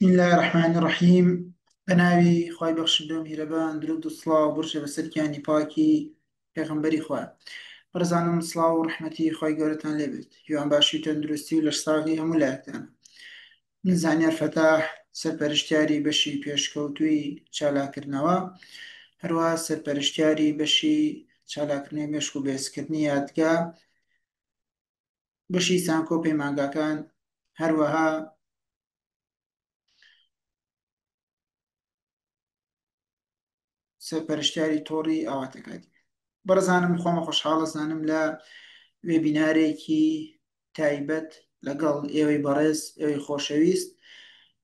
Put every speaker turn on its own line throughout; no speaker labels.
بسم الله الرحمن الرحیم بەناوی خوای بەخشندە و میهرەبان درود و سڵاو بڕشە بەسەرکیانی پاکی پێغەمبەری خوا بەڕێزانم سڵاو و ڕەحمەتی خوای گەورەتان لێبێت هیوان باشی و تەندروستی و لەشساغی هەموو لایەکتان من زانیار فەتاح سەرپەرشتیاری بەشی پێشکەوتووی چالاکردنەوە هەروەها سەرپەرشتیاری بەشی چالاکردنەوەی مێشک و بێزکردنی یادگا بەشی سانکۆ پەیمانگاکان هەروەها سەرپەرشتیاری تۆڕی ئاواتەکاتی بەڕزانم خۆمە خۆشحاڵە زانم لە وێبینارێکی تایبەت لەگەڵ ئێوەی بەڕێز ئێوەی خۆشەویست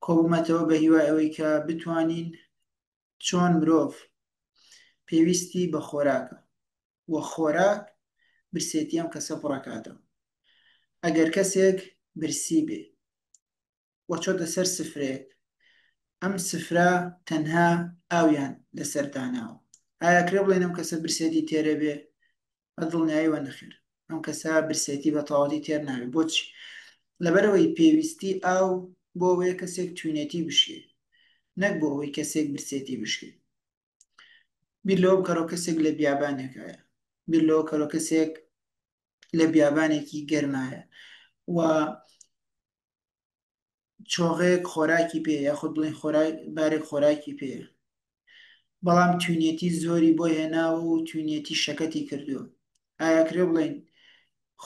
کۆبوومەتەوە بە هیوای ئەوەی کە بتوانین چۆن مرۆڤ پێویستی بە خۆراکە و خۆراک برسێتی ئەم کەسە پڕەکاتەوە ئەگەر کەسێک برسی بێ وە چۆتە سەر سفرەیەک ئەم سفرە تەنها ئاویان لەسەرداناوە ئایا کرێ بڵێن ئەم کەسە برسێتی تێرە بێ دڵنیاییوە نەخێر ئەم کەسە برسێتی بە تەواوەتی تێر ناوێت بۆچی لەبەرەوەی پێویستی ئاو بۆ ئەوەیە کەسێک توێنێتی بشێ نەک بۆ ئەوەی کەسێک برسێتی بشێ بیر لەوە بکەڕەوە کەسێک لە بیابانێکایە بیر لەوە کەڕەوە کەسێک لە بیابانێکی گەرمایە و چۆغەیەک خۆراکی پێ یاخود بڵێن بارێک خۆراکی پێە بەڵام توێنێتی زۆری بۆ هێناوە و توێنێتی شەکەتی کردووە ئایا کرێ بڵێن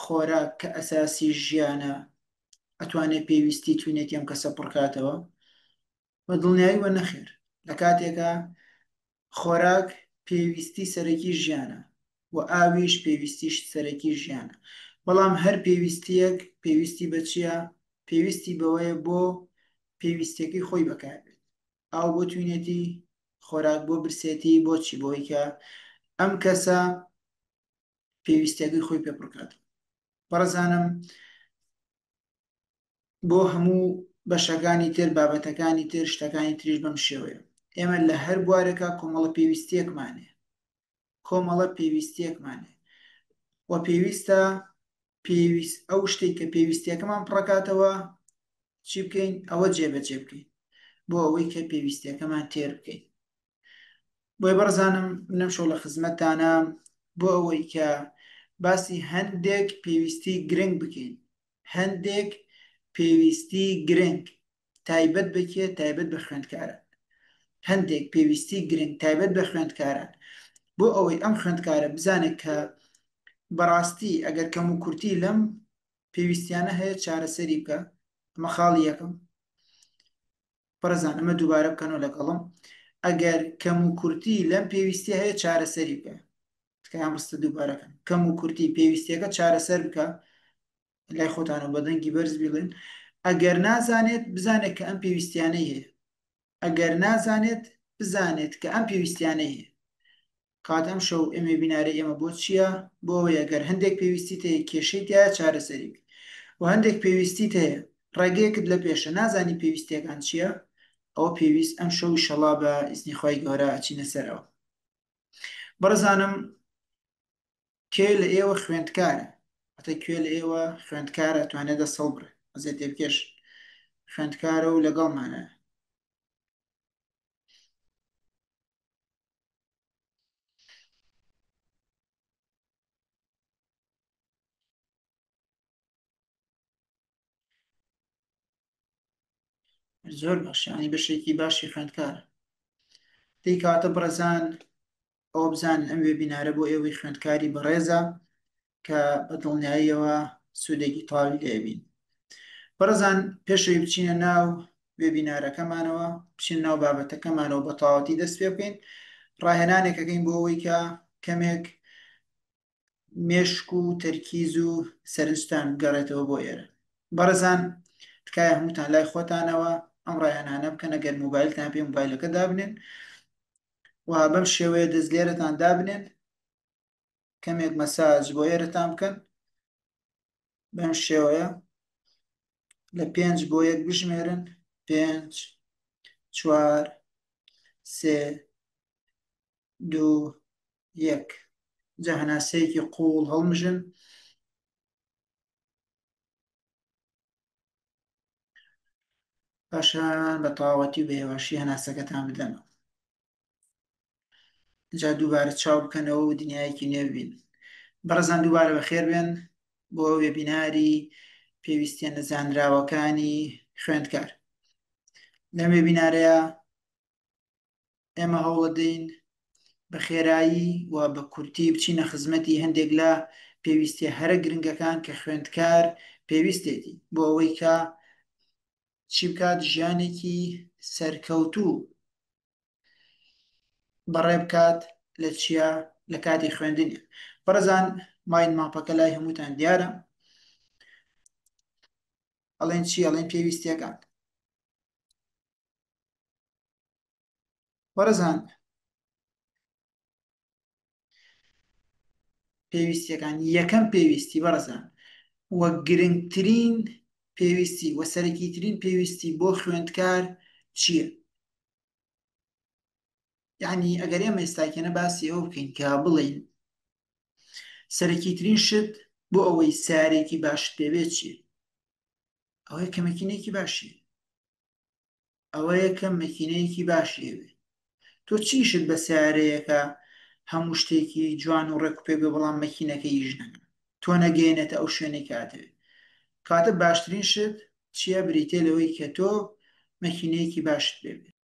خۆراک کە ئەساسی ژیانە ئەتوانێت پێویستی توێنێتی ئەم کەسە پڕکاتەوە بە دڵنیاییوە نەخێر لە کاتێکە خۆراک پێویستی سەرەکی ژیانە و ئاویش پێویستیش سەرەکی ژیانە بەڵام هەر پێویستیەک پێویستی بە چییە؟ پێویستی بەوەیە بۆ پێویستەکەی خۆی بەکاربێت ئاو بۆ توێنێتی خۆراک بۆ برسێتی بۆچی بۆی کە ئەم کەسە پێویستەکەی خۆی پێپڕکات بەڕزانم بۆ هەموو بەشەکانی تر بابەتەکانی تر شتەکانی تریش بەم شێوەیە ئێمە لە هەر بوارێکە کۆمەڵە پێویستیەکمانێ کۆمەڵە پێویستیەکمانێ و پێویستە پێویست ئەو شتێک کە پێویستیەکەمان پڕکاتەوە چی بکەین ئەوە جێبەجێ بکەین بۆ ئەوەی کە پێویستیەکەمان تێر بکەین بۆی بەڕزانم منەم شەو لە خزمەتتانە بۆ ئەوەی کە باسی هەندێک پێویستی گرنگ بکەین هەندێک پێویستی گرنگ تایبەت بکێ تایبەت بە خوێندکاران هەندێک پێویستی گرنگ تایبەت بە خوێندکاران بۆ ئەوەی ئەم خوێندکارە بزانێت کە بەڕاستی ئەگەر کەم و کورتی لەم پێویستیانە هەیە چارەسەری بکە ئەمە خاڵی یەکەم بەڕزان ئەمە دووبارە بکەنەوە لەگەڵم ئەگەر کەم و کورتی لەم پێویستی هەیە چارەسەری بکە تکایان ڕستە دووبارەکەن کەم و کورتی پێویستیەکە چارەسەر بکە لای خۆتانە بەدەنگی بەرز بڵێن ئەگەر نازانێت بزانێت کە ئەم پێویستیانەی هەیە ئەگەر نازانێت بزانێت کە ئەم پێویستیانەی هەیە کاتەم شەو ئەمێ بینارە ئێمە بۆ چییە بۆ ئەوەی ئەگەر هەندێک پێویستیت هەیە کێشەی تایە چارەسەری بکە و هەندێک پێویستیت هەیە ڕێگەیەکت لە پێشە نازانی پێویستیەکان چییە ئەوە پێویست ئەم شەو شەڵا بە ئیزنی خۆی گەورە ئەچینە سەرەوە بەڕزانم کێ لە ئێوە خوێندکارە ئەتە کوێ لە ئێوە خوێندکارە توانێت دەسەڵ بڕێ ئەزێت تێبکێش خوێندکارە و لەگەڵمانە زۆر باشیانی بەشێکی باشی خوێندکارە دەی کاتە بڕەزان ئەوە بزانن ئەم وێبینارە بۆ ئێوەی خوێندکاری بەڕێزە کە بە دڵنیاییەوە سوودێکی تاوی لێبین بەڕزان پێشەوەی بچینە ناو وێبینارەکەمانەوە بچین ناو بابەتەکەمانەوە بە تەواوەتی دەست پێ بکەین ڕاهێنانێکەکەین بۆ ئەوەی کە کەمێک مێشک و تەرکیز و سەرنجتان بگەڕێتەوە بۆ ئێرە بەڕزان تکایە هەمووتان لای خۆتانەوە ئەم ڕاهێنانە بکەن ئەگەر مۆبایلتان پێ مۆبایلەکە دابنێن و بەم شێوەیە دەست لێرەتان دابنێن کەمێک مەساج بۆ ئێرەتان بکەن بەم شێوەیە لە 5 بۆ 1 بژمێرن 5 4 3 2 1 جا هەناسەیەکی قوڵ هەڵمژن پاشان بە تەواوەتی و بە هێواشی هەناسەکەتان بدەنەوە. جا دووبارە چاو بکەنەوە و دنیایەکی نوێ ببین. بەڕێزان دووبارە بەخێر بێن بۆ وێبیناری پێویستیە نەزانراوەکانی خوێندکار. لەم وێبینارەیە ئێمە هەوڵەدەین بە خێرایی و بە کورتی بچینە خزمەتی هەندێک لە پێویستیە هەرە گرنگەکان کە خوێندکار پێویستێتی بۆ ئەوەی کە چی بکات ژیانێکی سەرکەوتوو بەڕێ بکات لە چیا لە کاتی خوێندنی. بەڕێزان ماین ماپەکە لای هەمووتان دیارە. ئەڵێن چی ئەڵێن پێویستیەکان. بەڕێزان پێویستیەکان یەکەم پێویستی بەڕێزان وە گرنگترین پێویستی وە سەرەکیترین پێویستی بۆ خوێندکار چییە؟ یعنی ئەگەر ئێمە ئێستاکێنە باسی ئەوە بکەین کە بڵێین سەرەکیترین شت بۆ ئەوەی سارێکی باشت پێبێت چییە؟ ئەوەیە کە مەکینەیەکی باشیە. ئەوەیە کە مەکینەیەکی باشیە بێ. تۆ چیشت بە سیارەیەەکە هەموو شتێکی جوان و ڕێک و پێ بێ بەڵام مەکینەکە هیچ نەکە تۆ نەگەێنێتە ئەو شوێنەی کاتەوێت. کاتە باشترین شت چییە؟ بریتێ لەوەی کە تۆ مەکینەیەکی باشت پێ بێت.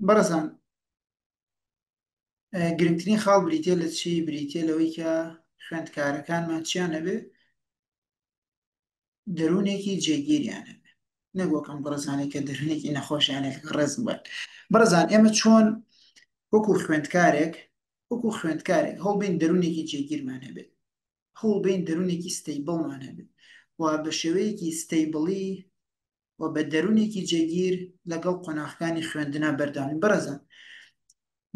بەڕێزان گرنگترین خاڵ بریتێ لە چی؟ بریتێ لەوەی کە خوێندکارەکانمان چیان هەبێ؟ دەروونێکی جێگیریان هەبێ. نەگوەکەم بەڕێزانێک کە دەروونێکی نەخۆشیانێک ڕێز بن. بەڕێزان ئێمە چۆن وەکو خوێندکارێک هەڵبین دەروونێکی جێگیرمان هەبێت، هەڵبین دەروونێکی ستەیبڵمان هەبێت و بە شێوەیەکی ستەیبڵی و بە دەروونێکی جێگیر لەگەڵ قۆناغەکانی خوێندنا بەردەوام. بەڕێزان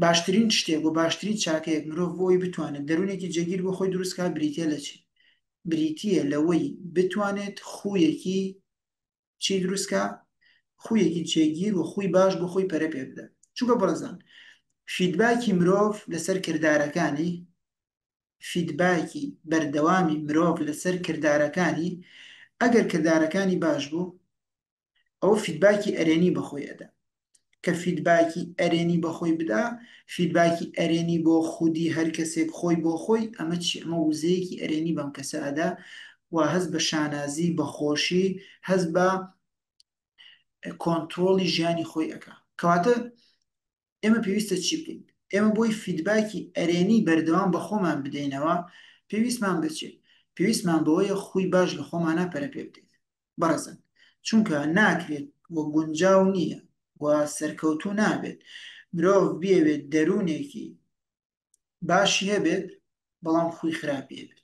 باشترین شتێک و باشترین چاکەیەک مرۆڤ بۆی بتوانێت دەروونێکی جێگیر بۆ خۆی دروستکە بریتێ لە چی؟ بریتیە لەوەی بتوانێت خویەکی چی دروستکە؟ خویەکی جێگیر و خوی باش بۆ خۆی پەرە پێ بدات. چونکە بەڕێزان فیدباکی مرۆڤ لەسەر کردارەکانی فیدباکی بەردەوامی مرۆڤ لەسەر کردارەکانی ئەگەر کردارەکانی باش بوو ئەو فیدباکی ئەرێنی بەخۆی ئەدا. کە فیدباکی ئەرێنی بەخۆی بدا فیدباکی ئەرێنی بۆ خودی هەر کەسێک خۆی بۆ خۆی ئەمە چی؟ ئەمە وزەیەکی ئەرێنی بەم کەسە ئەدا و هەست بە شانازی بەخۆشی هەست بە کۆنتترۆلی ژیانی خۆی ئەەکە. کەواتە ئێمە پێویستە چی بکەین؟ ئێمە بۆی فیدباکی ئەرێنی بەردەوام بە خۆمان بدەینەوە پێویستمان بچێت پێویستمان بەوەیە خوی باش لە خۆمانە پەرە پێ بدەین. بەڕێزن چونکە ناکرێت وە گونجاو نییە و سەرکەوتوو نابێت مرۆڤ بێوێت دەروونێکی باشی هەبێت بەڵام خوی خراپی هەبێت.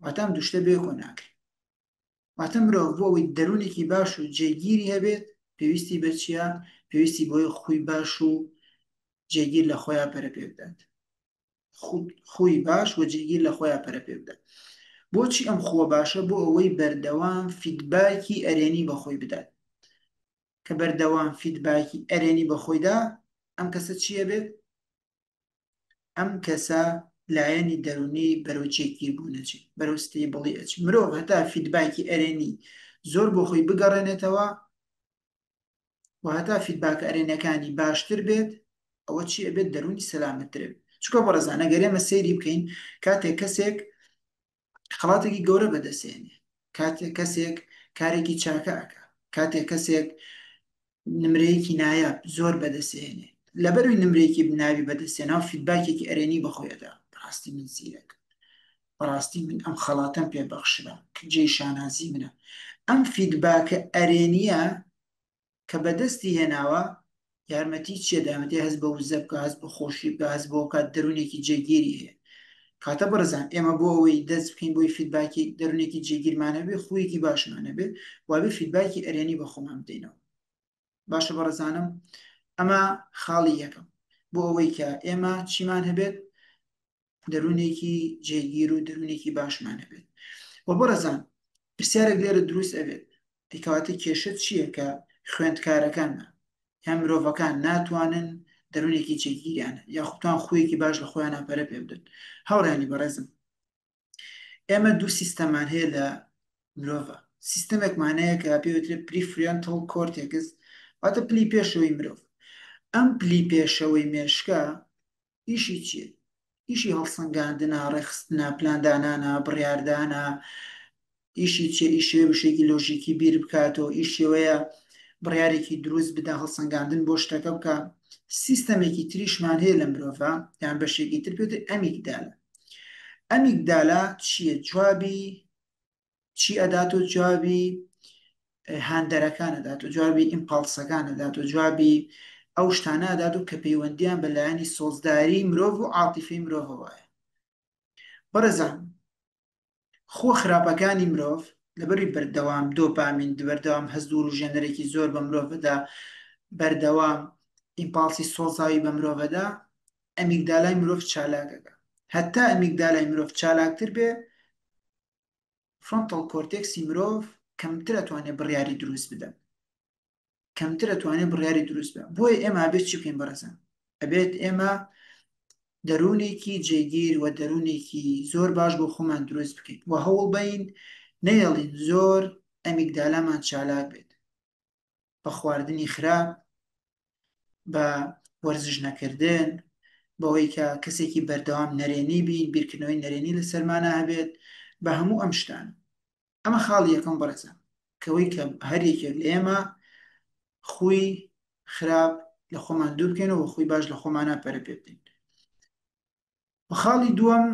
واتە ئەم دوو شتە بێکۆ ناکرێت. واتە مرۆڤ بۆ ئەوەی دەروونێکی باش و جێگیری هەبێت پێویستی بە چییە؟ پێویستی بۆی خوی باش و جێگیر لە خۆیان پەرە پێ بدات. خوی باش و جێگیر لە خۆیان پەرە پێ بدات. بۆچی ئەم خۆ باشە؟ بۆ ئەوەی بەردەوام فیدباکی ئەرێنی بەخۆی بدات. کە بەردەوام فیدباکی ئەرێنی بەخۆیدا ئەم کەسە چییە بێت؟ ئەم کەسە لایەنی دەرونی بەرەو جێگیر بوونەچی بەرەو ستەیبڵی ئەچ. مرۆڤ هەتا فیدباکی ئەرێنی زۆر بۆ خۆی بگەڕێنێتەوە و هەتا فیدباکە ئەرێنەکانی باشتر بێت ئەوە چی ئەبێت؟ دەرونی سەلامەتتر بێت. چونکە بەڕێزان ئەگەر ئێمە سەیری بکەین کاتێک کەسێک خەڵاتێکی گەورە بەدەستێنێ، کاتێک کەسێک کارێکی چاکە ئەکا، کاتێک کەسێک نمرەیەکی نایاب زۆر بەدەستێنێ لەبەروی نمرەیەکی بناوی بەدەستێنەوە فیدباکێکی ئەرێنی بەخۆیەدا بەڕاستی من زیرەکە، بەڕاستی من ئەم خەڵاتەم پێبەخشرا کە جێی شانازی منە. ئەم فیدباکە ئەرێنیە کە بەدەستی هێناوە یارمەتی چیە؟ دامەتی هەست بە وزە بکە، هەست بە خۆشی بکە، هەست بۆ کات دەروونێکی جێگیری هەیە. کاتە بەڕێزان ئێمە بۆ ئەوەی دەست بکەین بۆی فیدباکی دەروونێکی جێگیرمانە بێ خویەکی باشمانە بێ وابێ فیدباکی ئەرێنی بە خۆمان بدەینەوە. باشە بەڕێزانم ئەمە خاڵی یەکەم بۆ ئەوەی کە ئێمە چیمان هەبێت؟ دەروونێکی جێگیر و دەروونێکی باشمان هەبێت. و بەڕێزان پرسیارێک لێرە دروست ئەبێت دیکەواتە کێشە چییە کە خوێندکارەکانمان یا مرۆڤەکان ناتوانن دەروونێکی جێگیریانە یاخودتان خویەکی باش لە خۆیان پەرە پێ بدەن؟ هاوڕێنی بەڕێزم ئێمە دوو سیستەمان هەیە لە مرۆڤە. سیستەمێکمانەیە کە پێوترێت پریفرنتال کۆرتێکس ئەتە پلی پێشەوەی مرۆڤ. ئەم پلی پێشەوەی مێشکە ئیشی چییە؟ ئیشی هەڵسەنگاندنە، ڕێخستنە، پلاندانانە، بڕیاردانە. ئیشی چێ؟ ئیشێ بشێکی لۆژیکی بیر بکاتەوە، ئیشێوەیە بڕیارێکی دروست بدە، هەڵسەنگاندن بۆ شتەکە بکە. سیستەمێکی تریشمان هەیە لە مرۆڤ، یان بەشێکی تر پێوتر ئەمیگدالە. ئەمیگدالە چییە؟ جوابی چی ئەدات؟ و جوابی هاندەرەکان ئەدات، و جوابی ئیمپاڵسەکان ئەدات، و جوابی ئەو شتانە ئەدات و کە پەیوەندیان بەلایەنی سۆزداری مرۆڤ و عاتیفەی مرۆڤەوەیە. بەڕێزان، خۆ خراپەکانی مرۆڤ لەبەری بەردەوام دۆپامین، بەردەوام هەزوو و ژێنەرێکی زۆر بە مرۆڤدا، بەردەوام ئیمپاڵسی سۆزاوی بە مرۆڤدا، ئەمیگدالای مرۆڤ چالاکەکە. هەتا ئەمیگدالای مرۆڤ چالاکتر بێ، فرۆنتەڵ کۆرتێکسی مرۆڤ کەمتر ئەتوانێت بڕیاری دروست بدەن، کەمتر ئەتوانێت بڕیاری دروست بە. بۆیە ئێمە ئەبێت چی بکەین بەڕێزان؟ ئەبێت ئێمە دەروونێکی جێگیر و دەروونێکی زۆر باش بۆ خۆمان دروست بکەین و هەوڵ بین نەیەڵین زۆر ئەمیگدالامان چالاک بێت بە خواردنی خراپ، بە وەرزش نەکردن، بەوەی کە کەسێکی بەردەوام نەرێنی بین، بیرکردنەوەی نەرێنی لە سەرمانە هەبێت، بە هەموو ئەم شتان. ئەمە خاڵی یەکەم بەڕێزان، کەوەی کە هەر یەکێک لە ئێمە خوی خراپ لە خۆمان دوور بکەینەوە و خوی باش لە خۆمانە پەرە پێ بدەین. و خاڵی دووەم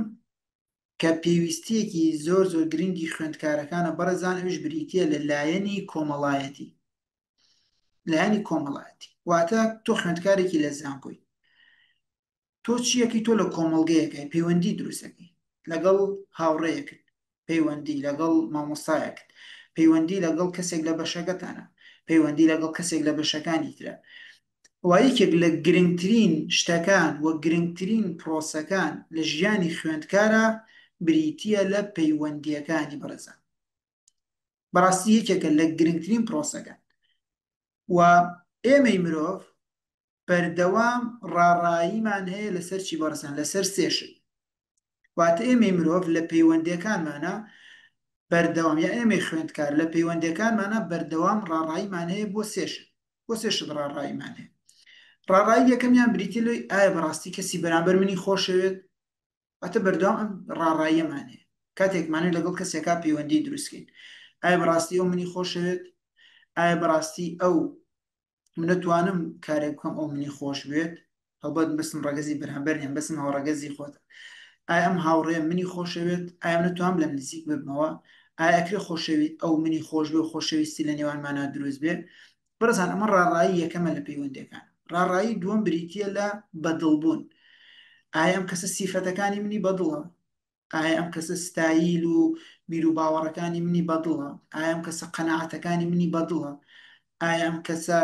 کە پێویستیەکی زۆر زۆر گرنگی خوێندکارەکانە بەڕێزان، ئەوش بریتیە لە لایەنی کۆمەڵایەتی. لایەنی کۆمەڵایەتی واتە تۆ خوێندکارێکی لە زانکۆی، تۆ چیەکەی؟ تۆ لە کۆمەڵگەیەکەی پەیوەندی دروستەکەی لەگەڵ هاوڕێیەکت، پەیوەندی لەگەڵ مامۆستایەکت، پەیوەندی لەگەڵ کەسێک لە بەشەکەتانە، پەیوەندی لەگەڵ کەسێک لە بەشەکانی ترە. وایەکێک لە گرنگترین شتەکان و گرنگترین پرۆسەکان لە ژیانی خوێندکارە بریتیە لە پەیوەندیەکانی بەڕێزان. بەڕاستی یەکێکە لە گرنگترین پرۆسەکان. و ئێمەی مرۆڤ بەردەوام ڕاڕاییمان هەیە لەسەر چی بەڕێزان؟ لەسەر سێشت. واتە ئێمەی مرۆڤ لە پەیوەندیەکانمانە بەردەوام، یا ئێمەی خوێندکار لە پەیوەندیەکانمانە بەردەوام ڕاڕاییمان هەیە بۆ سێشت. بۆ سێشت ڕاڕاییمان هەیە. ڕاڕایی یەکەمیان بریتە لەوەی ئایا بەڕاستی کەسی بەرامبەر منی خۆشەوێت؟ ئەتە بەردەوام ئەم ڕاڕاییەمان هەیە کاتێکمانێت لەگەڵ کەسێکا پەیوەندی دروستکەین. ئایا بەڕاستی ئەو منی خۆشەوێت؟ ئایا بەڕاستی ئەو من دەتوانم کارێک بکەم ئەو منی خۆش بێت؟ هەڵبەت بەسم ڕەگەزی بەرامبەر نیە، بەسم هاوڕەگەزی خۆتە. ئایا ئەم هاوڕێ منی خۆشەوێت؟ ئایا نەتوانم لە نزیک ببمەوە؟ ئایا ئەکرێ خۆشەویست ئەو منی خۆش بێ و خۆشەویستی لە نێوانمانە دروست بێ؟ بەڕێزان، ئەمە ڕاڕایی یەکەمە لە پەیوەندیەکان. ڕاڕایی دووەم بریتیە لە بەدڵبوون. ئایا ئەم کەسە سیفەتەکانی منی بەدڵە؟ ئایا ئەم کەسە ستایل و بیر و باوەڕەکانی منی بەدڵە؟ ئایا ئەم کەسە قەناعەتەکانی منی بەدڵە؟ ئایا ئەم کەسە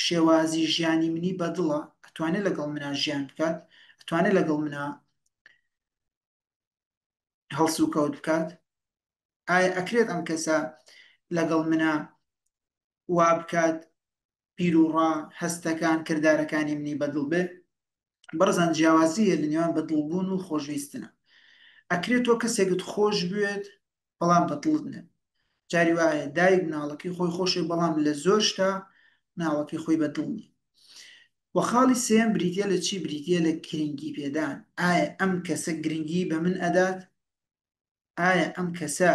شێوازی ژیانی منی بەدڵە؟ ئەتوانێت لەگەڵ منە ژیان بکات؟ ئەتوانێت لەگەڵ منە هەڵس و کەوت بکات؟ ئایا ئەکرێت ئەم کەسە لەگەڵ منە وا بکات پیر و ڕا هەستەکان کردارەکانی منی بەدڵ بێ؟ بەڕزان جیاوازیە لە نێوان بەدڵبوون و خۆشویستنە. ئەکرێت تۆ کەسێکت خۆش بوێت بەڵام بەدڵت نێت. جاری وایە دایک مناڵەکەی خۆی خۆشێ بەڵام لە زۆر شتا مناڵەکەی خۆی بەدڵ نیە. و خاڵی سێم بریتیە لە چی؟ بریتیە لە گرنگی پێدان. ئایا ئەم کەسە گرنگی بە من ئەدات؟ ئایا ئەم کەسە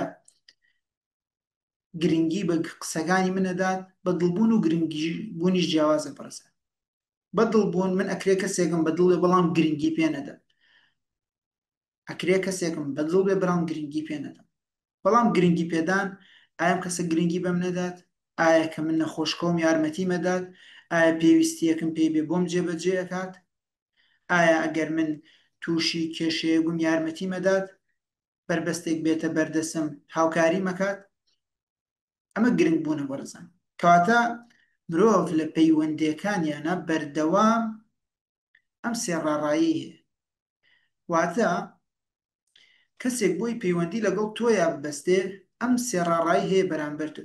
گرنگی بە قسەکانی من ئەدات؟ بەدڵبوون و گرنگی بوونیش جیاوازە بەڕێزان. بەدڵبوون من ئەکرێ کەسێکم بەدڵ بێ بەڵام گرنگی پێ نەدەم. ئەکرێ کەسێکم بەدڵ بێ بەڵام گرنگی پێ نەدەم. بەڵام گرنگی پێدان، ئایا ئەم کەسە گرنگی بەم نەدات؟ ئایا کە من نەخۆشکەوم یارمەتی مەدات؟ ئایا پێویستیەکم پێی بێ بۆم جێبەجێ ئەکات؟ ئایا ئەگەر من تووشی کێشەیە بووم یارمەتی مەدات؟ بربەستێک بێتە بەردەسم هاوکاری مەکات؟ ئەمە گرنگ بوونە بەڕێزان. کەواتە مرۆڤ لە پەیوەندیەکانیانە بەردەوام ئەم سێ ڕاڕایی هەیە. واتە کەسێک بۆی پەیوەندی لەگەڵ تۆیا ببەستێ ئەم سێ ڕاڕایی هەیە بەرامبەر تۆ.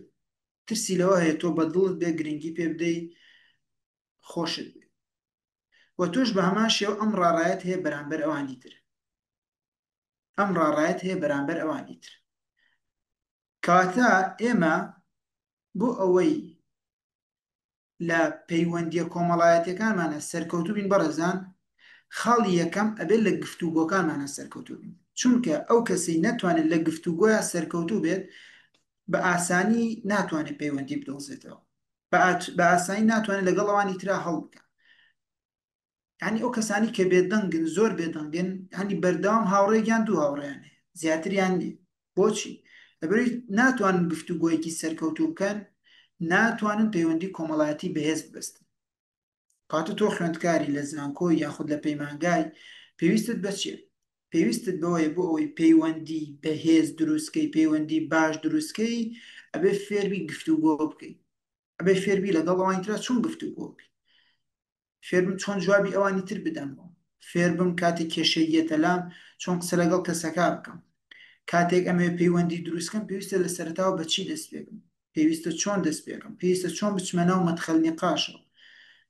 ترسی لەوە هەیە تۆ بەدڵت بێ، گرنگی پێ بدەی، خۆشت بێ. و تۆش بە هەمان شێوە ئەم ڕاڕایەت هەیە بەرامبەر ئەوانی تر. ئەم ڕاڕایەت هەیە بەرامبەر ئەوانی تر. کەواتە ئێمە بۆ ئەوەی لە پەیوەندیە کۆمەڵایەتیەکانمانە سەرکەوتوو بین بەڕێزان، خاڵی یەکەم ئەبێت لە گفتوگۆکانمانە سەرکەوتوو بین، چونکە ئەو کەسی نەتوانێت لە گفتوگۆیە سەرکەوتوو بێت بە ئاسانی ناتوانێت پەیوەندی بدۆزێتەوە، بە ئاسانی ناتوانێت لەگەڵ ئەوانی ترا هەڵ بکات. ینی ئەو کەسانی کە بێدەنگن زۆر بێدەنگن هەنی بەردەوام هاوڕێیان دوو هاوڕێیانێ زیاتریان نیە. بۆچی؟ لەبەری ناتوانن گفتوگۆیەکی سەرکەوتوو بکەن، ناتوانن پەیوەندی کۆمەڵایەتی بەهێز ببەستن. کاتە تۆ خوێندکاری لە زانکۆی یاخود لە پەیمانگای پێویستت بە چیە؟ پێویستت بەوەیە بۆ ئەوەی پەیوەندی بەهێز دروستکەی، پەیوەندی باش دروستکەی، ئەبێ فێربی گفتوگۆ بکەیت، ئەبێ فێربی لەگەڵ ئەوانی ترا چۆن گفتوگۆ بکەیت، فێربم چۆن جوابی ئەوانی تر بدەمەوە، فێربم کاتێک کێشەی یەتە لام چۆن قسە لەگەڵ کەسەکە بکەم، کاتێک ئەمێ پەیوەندی دروستکەم پێویستە لە سەرەتاوە بە چی دەست پێکەم، پێویستە چۆن دەست پێکەم، پێویستە چۆن بچمە ناو مەدخەل نیقاشەوە،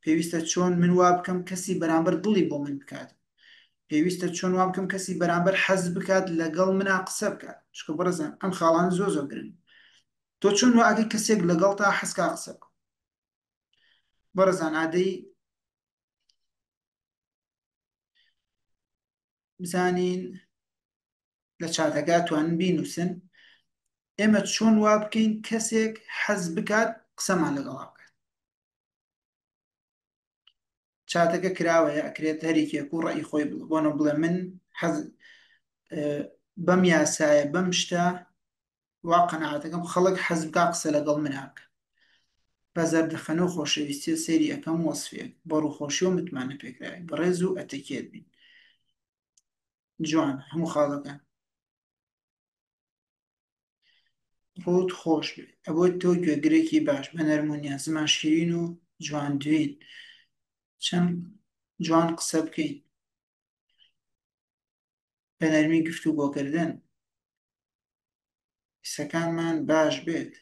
پێویستە چۆن من وا بکەم کەسی بەرامبەر دڵی بۆ من بکات، پێویستە چۆن وا بکەم کەسی بەرامبەر حەز بکات لەگەڵ منا قسە بکات. چکە بەڕێزان ئەم خاڵان زۆر زۆر گرن. تۆ چۆن وا ئەگەی کەسێک لەگەڵ تا حەزکا قسە بکە. بەڕێزان عادەی بزانین لە چاتەکە توانن بینووسن ئێمە چۆن وا بکەین کەسێک حەز بکات قسەمان لەگەڵا بکات. چاتەکە کراوەیە ئەکرێت هەریکێک و ڕێی خۆی بۆنە بڵێ من حەز بەم یاسایە بەم شتە وا قەناعەتەکەم خەڵک حەز بکات قسە لەگەڵ من بکات. بەزار دەخەنە و خۆشەویستی سەیری ئەەکەم وەسفێک بە ڕووخۆشی و متمانە پێکراوی بەڕێز و ئەتەکێت بین. جوان هەموو خاڵەکان ڕۆت خۆش بێ ئەبۆ تۆ گوێگرێکی باش بە نەرمونیا زمان شیرین و جوان دوین چەند جوان قسە بکەین بە نەرمی گفتوگۆکردن قسەکانمان باش بێت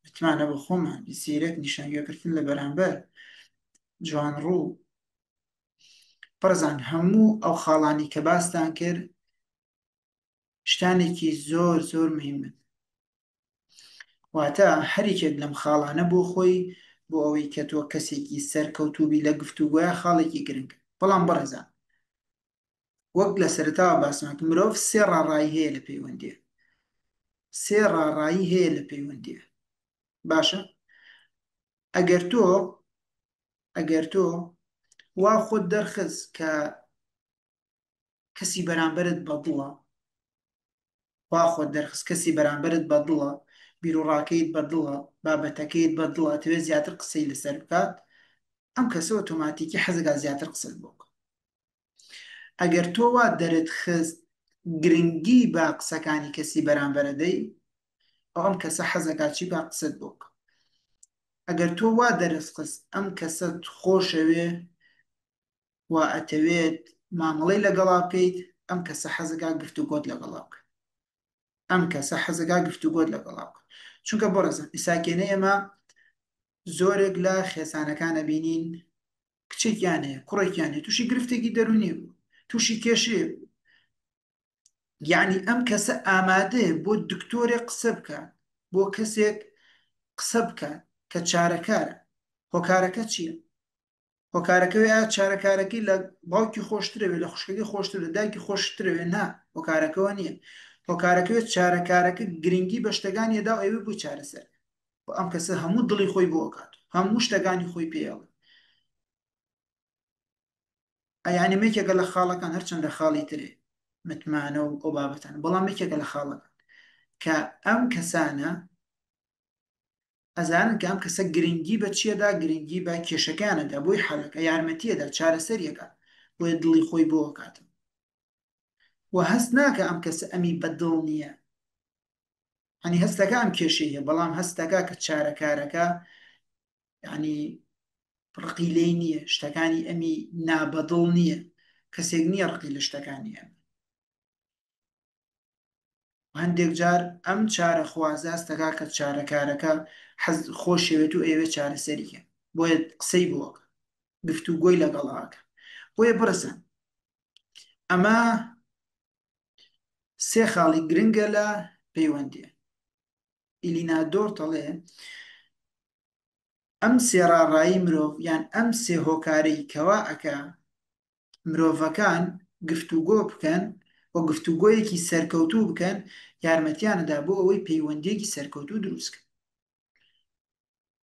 متمانە بە خۆمان زیرەک نیشانگوێکردن لە بەرامبەر جوان ڕوو. بەڕێزان هەموو ئەو خاڵانی کە باستان کرد شتانێکی زۆر زۆر مهمن، واتە هەریکێک لەم خاڵانە بۆ خۆی بۆ ئەوەی کە تۆ کەسێکی سەرکەوتوبی لە گفتوگوۆیە خاڵێکی گرنگ. بەڵام بەڕێزان وەک لە سەرەتاوە باسمان کرد مرۆڤ سێ ڕاڕایی هەیە لە پەیوەندیە، سێ ڕاڕایی هەیە لە پەیوەندیە. باشە ئەگەر تۆ وا خۆت دەرخست کە کەسی بەرامبەرت بەدڵە، وا خۆت دەرخست کەسی بەرامبەرت بەدڵە، بیرۆڕاکەیت بەدڵە، بابەتەکەیت بەدڵە، دەوێت زیاتر قسەی لەسەر بکات، ئەم کەسە ئۆتۆماتیکی حەزەکات زیاتر قسەت بۆ بکات. ئەگەر تۆ وا دەرت خست گرنگی با قسەکانی کەسی بەرامبەرە دەی، ئەم کەسە حەزەکات چی با قسەت بۆ بکات. ئەگەر تۆ وا دەرت خست ئەم کەسەت خۆشەوێ و ئەتەوێت مامەڵەی لەگەڵا بکەیت، ئەم کەسە حەزەکات گفتوگۆت لەگەڵا بکات، ئەم کەسە حەزەکات گفتوگۆت لەگەڵا بکات. چونکە بەڕێزان ئیساکێنەی ئێمە زۆرێک لە خێزانەکانە بینین کچێکیان هەیە کوڕێکیان هەیە تووشی گرفتێکی دەرونی بوو، تووشی کێشەیە بوو، یعنی ئەم کەسە ئامادەیە بۆ دکتۆرێک قسە بکات، بۆ کەسێک قسە بکات کە چارەکارە. هۆکارەکە چییە؟ هۆکارەکەوێ ئایا چارەکارەکەی لە باوکی خۆشترەوێ لە خوشکەکەی خۆشتر لە دایکی خۆشترەوێ؟ نا، هۆکارەکەەوە نییە. هۆکارەکەوێت چارەکارەکە گرنگی بە شتەکانیەدا و ئەوێ بوو چارەسەر ئەم کەسە هەموو دڵی خۆی بۆ ئەکات، هەموو شتەکانی خۆی پێڵێ. ئەیانی مێکێکە لە خاڵەکان هەرچەندە خاڵی ترێ متمانە و ئەو بابەتان، بەڵام مێکێکە لە خاڵەکان کە ئەم کەسانە ئەزانن کە ئەم کەسە گرنگی بە چیەدا، گرنگی بە کێشەکانەدا، بۆی حەلەکە یارمەتیەدا چارەسەریەکە بۆیە دڵی خۆی بۆ ئەکاتن و هەست ناکە ئەم کەسە ئەمی بەدڵ نییە، هەنی هەستەکە ئەم کێشەیە بەڵام هەستەکە کە چارەکارەکە یعنی ڕقی لێی نییە، شتەکانی ئەمی نابەدڵ نییە، کەسێک نییە ڕقی لە شتەکانی ئەم. هەندێک جار ئەم چارە خوازاستەکە کە چارەکارەکە حەز خۆشەوێت و ئێوە چارەسەریکە بۆیە قسەی بۆکە گفتوگۆی لەگەڵاکە. بۆیە بڕسن ئەمە سێ خاڵی گرنگە لە پەیوەندیە. ئیلینا دۆرتەڵێ ئەم سێڕاڕایی مرۆڤ یان ئەم سێ هۆکارەی کەوا ئەکا مرۆڤەکان گفتوگۆ بکەن و گفتوگۆیەکی سەرکەوتوو بکەن یارمەتیانەدا بۆ ئەوەی پەیوەندیەکی سەرکەوتوو دروستکە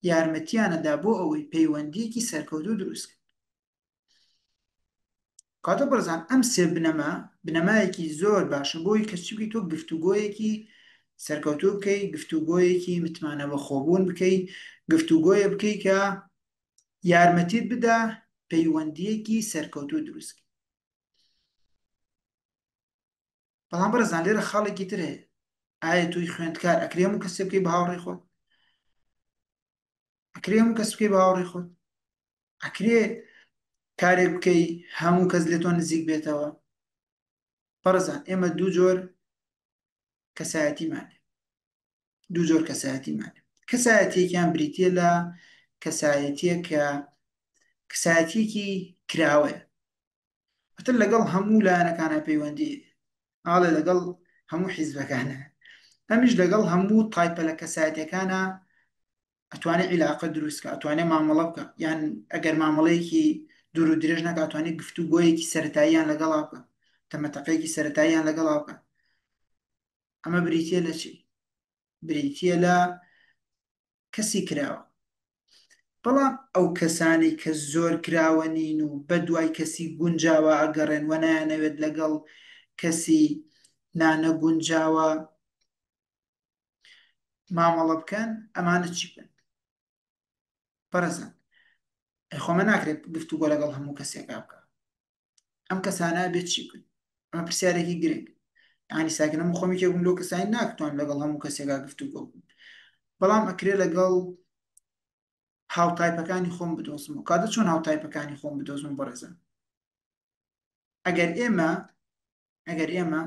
یارمەتیانەدا بۆ ئەوەی پەیوەندیەکی سەرکەوتوو دروستکە کاتە بەرزان ئەم سێ بنەمایەکی زۆر باشە بۆی کە چی بکەیت تۆ گفتوگۆیەکی سەرکەوتوو بکەی گفتوگۆیەکی متمانە بە خۆبوون بکەی گفتوگۆیە بکەی کە یارمەتیت بدا پەیوەندیەکی سەرکەوتوو دروست بەڵام بەرزان لێرە خاڵێکی تر هەیە ئایا توی خوێندکار ئەکرێ هەموو کەسێ بکەی بە هاوڕێی خۆت ئەکرێ هەموو کەس بکەی بە هاوڕێی خۆت ئەکرێ کارێک بکەی هەموو کەس لێ تۆ نزیک بێتەوە بەرزان ئێمە دوو جۆر کەسایەتیمانێ دوو جۆر کەسایەتیمانێ کەسایەتیەکیان بریتیە لە کەسایەتیە کە کەسایەتیەکی کراوەیە ئەتر لەگەڵ هەموو لایەنەکانە پەیوەندی ئاڵێ لەگەڵ هەموو حیزبەکانە ئەمیش لەگەڵ هەموو تایپە لە کەسایەتەکانە ئەتوانێت عیلاقە دروستکە ئەتوانێت مامەڵە بکە یان ئەگەر مامەڵەیەکی دوور و درێژ نەکە ئەتوانێت گفتوگۆیەکی سەرەتاییان لەگەڵا بکە تەمەتەقەیەکی سەرەتاییان لەگەڵا بکە ئەمە بریتیە لە چی؟ بریتیە لە کەسی کراوە بەڵام ئەو کەسانی کە زۆر کراوە نین و بە دوای کەسی گونجاوە ئەگەڕێن و نایانەوێت لەگەڵ کەسی نانە گونجاوە مامەڵە بکەن ئەمانە چی بن بەرەزان خۆمە ناکرێت گفتوگۆ لەگەڵ هەموو کەسێکا بکە ئەم کەسانە بێت چی بکەن ئەمە پرسیارێکی گرنگ ینی ساکن هەموو خۆمی کێبووم لەو کەسانی ناکتوان لەگەڵ هەموو کەسێکا گفتوگۆ بکەن بەڵام ئەکرێ لەگەڵ هاوتایپەکانی خۆم بدۆزم و کاتە چۆن هاوتایپەکانی خۆم بدۆزم بەڕێزان ئەگەر ئێمە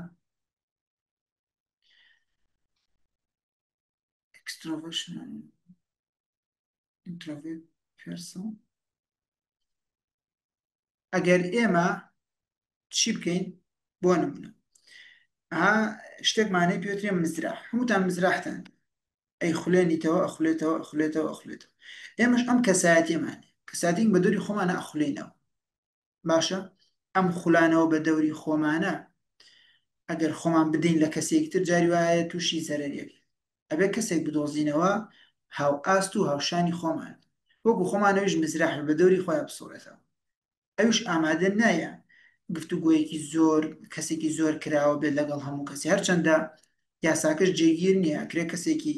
extroversion introvert person ئەگەر ئێمە چی بکەین بۆ نمونە شتێکمانەی پێوترێ مزراح هەمووتان مزراحتان ئەی خوێنیتەوە ئەخولێتەوە ئەخولێتەوە ئەخولێتەوە ئێمەش ئەم کەسایەتیمانێ کەساتین بە دەوری خۆمانە ئەخولێنەوە باشە ئەم خولانەوە بە دەوری خۆمانە ئەگەر خۆمان بدەین لە کەسێکی تر جاری وایە تووشی زەرەریەکی ئەبێ کەسێک بدۆزینەوە هاو ئاست و هاوشانی خۆمان وەکو خۆمانەویش مزراح بە دەوری خۆیان بسۆڕێتەوە ئەوش ئامادە نایە گفتوگۆیەکی زۆر کەسێکی زۆر کراوە بێت لەگەڵ هەموو کەسی هەرچەندە یاساکەش جێگیر نییە ئەکرێ کەسێکی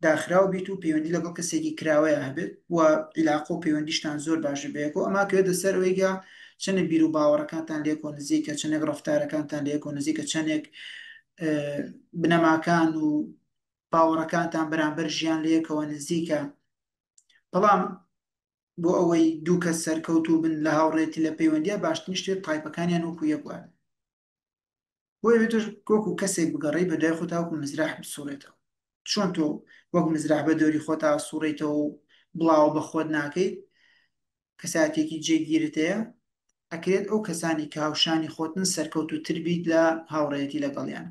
داخراو بیت و پەیوەندی لەگەڵ کەسێکی کراوەیە هەبێت و عیلاقە و پەیوەندیشتان زۆر باشە بەیەکەوە ئەما کەوێتە سەر ئەوەیگە چەندێک بیر و باوەڕەکانتان لێکۆ نزیکە چەندێک ڕەفتارەکانتان لێکۆ نزیکە چەندێک بنەماکان و باوەڕەکانتان بەرامبەر ژیان لەیەکەوە نزیکە بەڵام بۆ ئەوەی دوو کەس سەرکەوتوو بن لە هاوڕێتی لە پەیوەندیە باشترین شتێت تایپەکانیان وەکو یەکوان بۆیە بێتش وەکو کەسێک بگەڕێی بەدای خۆتا وەکو مزراح بسوڕێتەوە چۆن تۆ وەک مزراح بە دەوری خۆتا سوڕێتەوە و بڵاو بە خۆت ناکەیت کەساتێکی جێگیرت هەیە ئەکرێت ئەو کەسانی کە هاوشانی خۆتن سەرکەوتووتر بیت لە هاوڕێتی لەگەڵیان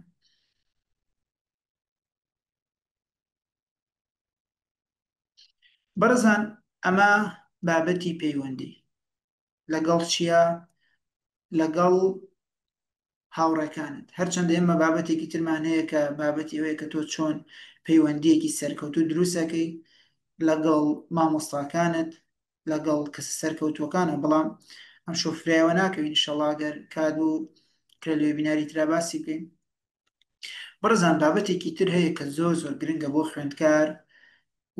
بەرزان ئەمە بابەتی پەیوەندی لەگەڵ چییە لەگەڵ هاوڕێکانت هەرچەندە ئێمە بابەتێکی ترمان هەیە کە بابەتی ئەوەیە کە تۆ چۆن پەیوەندیەکی سەرکەوتوو دروستەکەی لەگەڵ مامۆستاکانت لەگەڵ کەس سەرکەوتووەکانە بەڵام ئەم شۆفرایەوە ناکەوین ئینشەڵڵا ئەگەر کات و کرێ لە وێبیناری ترا باسی بکەین بەڕزان بابەتێکی تر هەیە کە زۆر زۆر گرنگە بۆ خوێندکار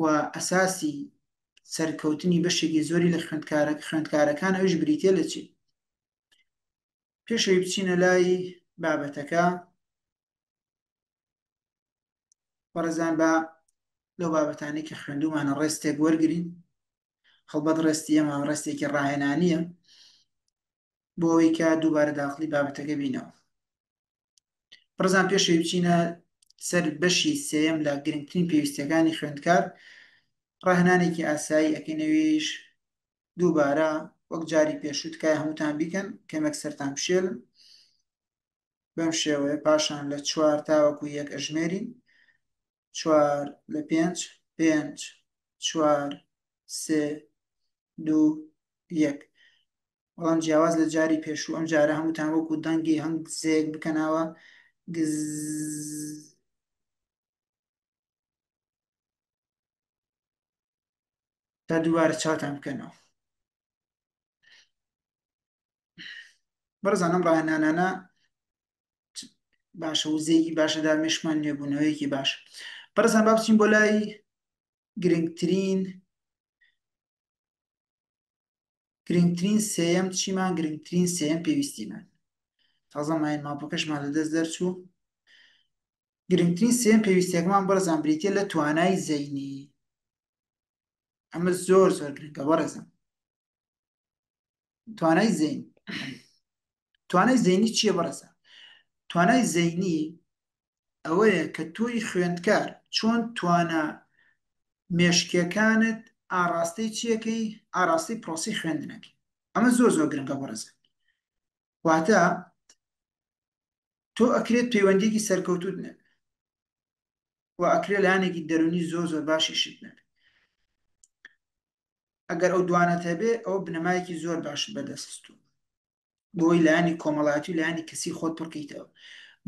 و ئەساسی سەرکەوتنی بەشێکی زۆری لە خوێندکارەکان ئەوش بریتە لە چی پێشەوەی بچینە لای بابەتەکە بەڕێزان بە لەو بابەتانەی کە خوێندومانە ڕێستێک وەرگین هەڵبەت ڕێستی ئەمە ڕێستێکی ڕاهێنانیە بۆ ئەوەی کە دووبارە داخلی بابەتەکە بینەوە بەڕێزان پێشەوەی بچینە سەر بەشی سێیەم لە گرنگترین پێویستیەکانی خوێندکار ڕاهێنانێکی ئاسایی ئەکەینەویش دووبارە وەک جاری پێشووت کای هەمووتان بیکەن کەمێک سەرتان بشێلن بەم شێوەیە پاشان لە 4 تاوەکو 1 ئەژمێرین 4 لە 5 5 4 سێ دوو یەک. بەڵام جیاواز لە جاری پێشوو ئەم جارە هەمووتان وەکو دەنگی هەنگ زێک بکەناوە گز تا دووبارە چاوتان بکەنەوە. بەڕزان ئەم ڕاهێنانانە باشە وزەیەکی باشە دامێشمان نوێبوونەوەیەکی باش. بەڕزان با بچین بۆ لای گرنگترین سێیەم چیمان گرنگترین سێیەم پێویستیمان. تازە ماین ماپەکەشمان لەدەست دەرچوو. گرنگترین سێیەم پێویستیەکەمان بەڕزان بریتیە لە توانای زەینی. ئەمە زۆر زۆر گرنگە بەڕێزم. توانای زەین توانای زەینی چییە بەڕێزە؟ توانای زەینی ئەوەیە کە تۆی خوێندکار چۆن توانە مێشکیەکانت ئاڕاستەی چیەکەی ئاڕاستەی پرۆسی خوێندنەکەی. ئەمە زۆر زۆر گرنگە بەڕێزە. واتە تۆ ئەکرێت پەیوەندیەکی سەرکەوتوت نێت و ئەکرێت لایەنێکی دەرونی زۆر زۆر باشیشت نێت. ئەگەر ئەو دوانەت هەبێ ئەو بنەمایەکی زۆر باش بەدەستوو بۆی لایەنی کۆمەڵایەتی و لایەنی کەسی خۆت پڕکەیتەوە.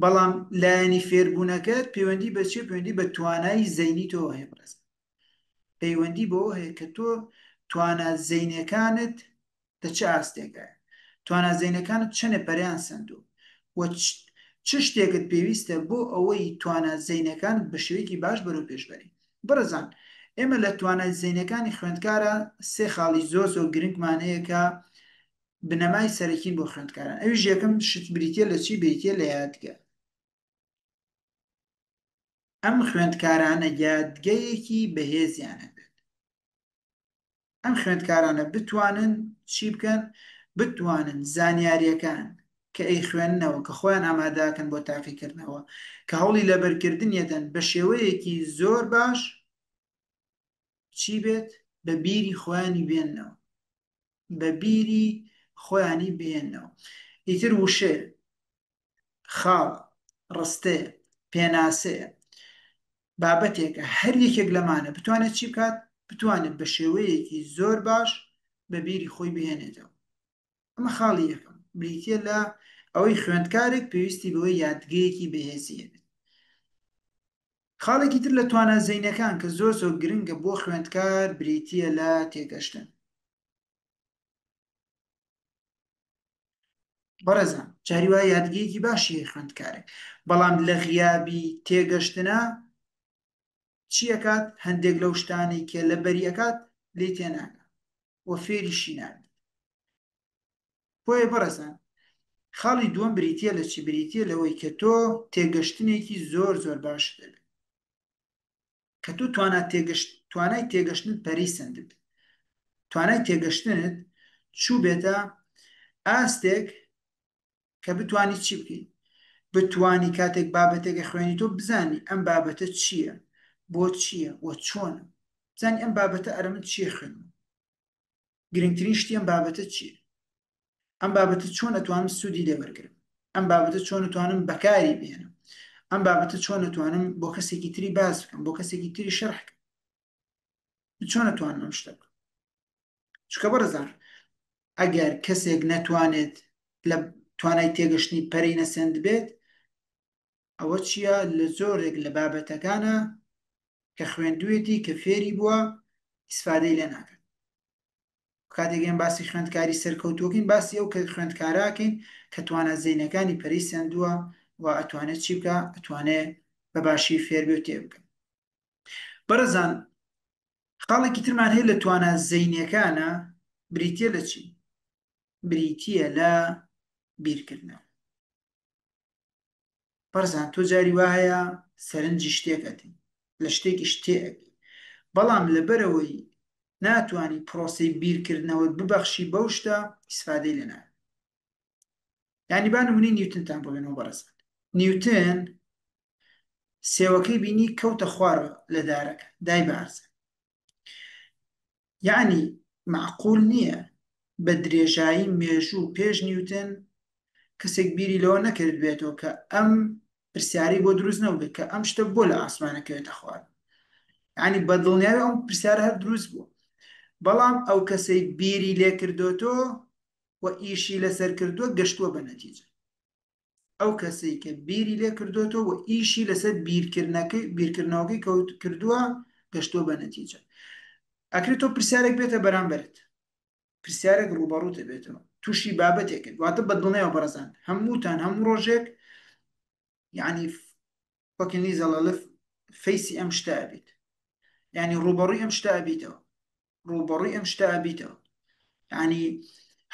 بەڵام لایەنی فێربوونەکەت پەیوەندی بە چێ؟ پەیوەندی بە توانای زەینی تۆ هەیە بڕێزە. پەیوەندی بەوە هەیە کە تۆ توانە زەینەکانت دە چه ئاستێکایە، توانە زەینەکانت چەنە پەریان سندوو و چ شتێکت پێویستە بۆ ئەوەی توانە زەینەکانت بە شێوەیەکی باش بەرەو پێشبەری. بەڕێزان ئێمە لە توانای زەینەکانی خوێندکارە سێ خاڵی زۆر زۆر گرنگمان هەیە کە بنەمای سەرەکین بۆ خوێندکاران. ئەویش یەکەم شت بریتیە لە چی؟ بریتیە لە یادگە. ئەم خوێندکارانە یادگەیەکی بەهێزیان هەبێت. ئەم خوێندکارانە بتوانن چی بکەن؟ بتوانن زانیاریەکان کە ئەی خوێندنەوە کە خۆیان ئاماداکەن بۆ تاقیکردنەوە کە هەوڵی لەبەرکردنیەدەن بە شێوەیەکی زۆر باش چی بێت؟ بە بیری خۆیانی بێننەوە. بە بیری خۆیانی بێننەوە. ئیتر وشێ، خاڵ، ڕستەیە، پێناسەیە، بابەتێکە هەر یەکێک لەمانە بتوانێت چی بکات؟ بتوانێت بە شێوەیەکی زۆر باش بە بیری خۆی بهێنێتەوە. ئەمە خاڵی یەکەم بریتیە لە ئەوەی خوێندکارێک پێویستی بەوەی یادگەیەکی بەهێزیە بێت. خاڵێکی تر لە توانە زەینەکان کە زۆر زۆر گرنگە بۆ خوێندکار بریتیە لە تێگەشتن. بەڕێزان جاری وایە یادگەیەکی باشی خوێندکارێک، بەڵام لە غیابی تێگەشتنە چیەکات؟ هەندێک لەو شتانەی کە لە بەریەکات لێ تێناکە و فێریشی نابێت. بۆیە بەڕێزان خاڵی دووەم بریتیە لە چی؟ بریتیە لەوەی کە تۆ تێگەشتنێکی زۆر زۆر باش دەبێت، کە تۆ توانای تێگەشتنت پەریسەند بێت. توانای تێگەشتنت چوو بێتە ئاستێک کە بتانی چی بکەیت؟ بتانی کاتێک بابەتێکە خوێنی تۆ بزانی ئەم بابەتە چییە، بۆ چییە و چۆنە. بزانی ئەم بابەتە ئەرە من چییە خوێنم، گرنگترین شتی ئەم بابەتە چییە، ئەم بابەتە چۆن ئەتوانم سوودی لێوەرگرم، ئەم بابەتە چۆن ئەتوانم بەکاری بێنم، ئەم بابەتە چۆن ئەتوانم بۆ کەسێکی تری باز بکەم، بۆ کەسێکی تری شەرح بکەم، چۆن ئەتوانم ئەم شتە بکەم. چونکە بەڕێزان ئەگەر کەسێک نەتوانێت لە توانای تێگەشتنی پەرەی نەسەند بێت، ئەوە چییە؟ لە زۆرێک لە بابەتەکانە کە خوێندوێتی کە فێری بووە ئیسفادەی لێ ناکەن. کاتێک ئێمە باسی خوێندکاری سەرکەوتووەکەین باسی ئەو کە خوێندکاراکەین کە توانە زەینەکانی پەرەی سێندووە و ئەتوانێت چی بکە؟ ئەتوانێت بە باشی فێر بێ و تێ بکەن. بەڕێزان خاڵێکی ترمان هەیە لە توانە زەینیەکانە بریتیە لە چی؟ بریتیە لە بیرکردنەوە. بەڕێزان تۆ جاری وایە سەرنجی شتێکەتی لە شتێکی شتێکی، بەڵام لەبەرەوەی ناتوانانی پرۆسی بیرکردنەوەت ببەخشی بەو شتە ئیسفادەی لێ ناکەی. یعنی با نمونەی نیوتنتان بۆ بێنەوە بەڕێزان. نیوتن سێوەکەی بینی کەوتە خوارەوە لە دارەکە دای بارزە. یعنی معقول نییە بە درێژایی مێژوو پێش نیوتن کەسێک بیری لەوە نەکرد بێتەوە کە ئەم پرسیاری بۆ دروست نەبێت کە ئەم شتە بۆ لە ئاسمانەکەوێتە خوار. یعنی بە دڵنیاوی ئەم پرسیارە هەر دروست بووە، بەڵام ئەو کەسەی بیری لێ کردوتەوە و ئیشی لەسەر کردووە گەشتووە بە نەتیجە. ئەو کەسەی کە بیری لێ کردوتەوە و ئیشی لەسەر بیرکردنەوەکەی کردووە گەشتووە بە نەتیجە. ئەکرێت تۆ پرسیارێک بێتە بەرامبەرت، پرسیارێک ڕوبەڕووتە بێتەوە تووشی بابەتێکت واتە بەدڵنیەوە بەڕێزان هەمووتان هەموو ڕۆژێک یعنی وەکی زەڵەلف فەیسی ئەم شتە ئەبیت، یعنی ڕوبەڕووی ئەم شتە ئەبیتەوە، ڕوبەڕووی ئەم شتە ئەبیتەوە، یعنی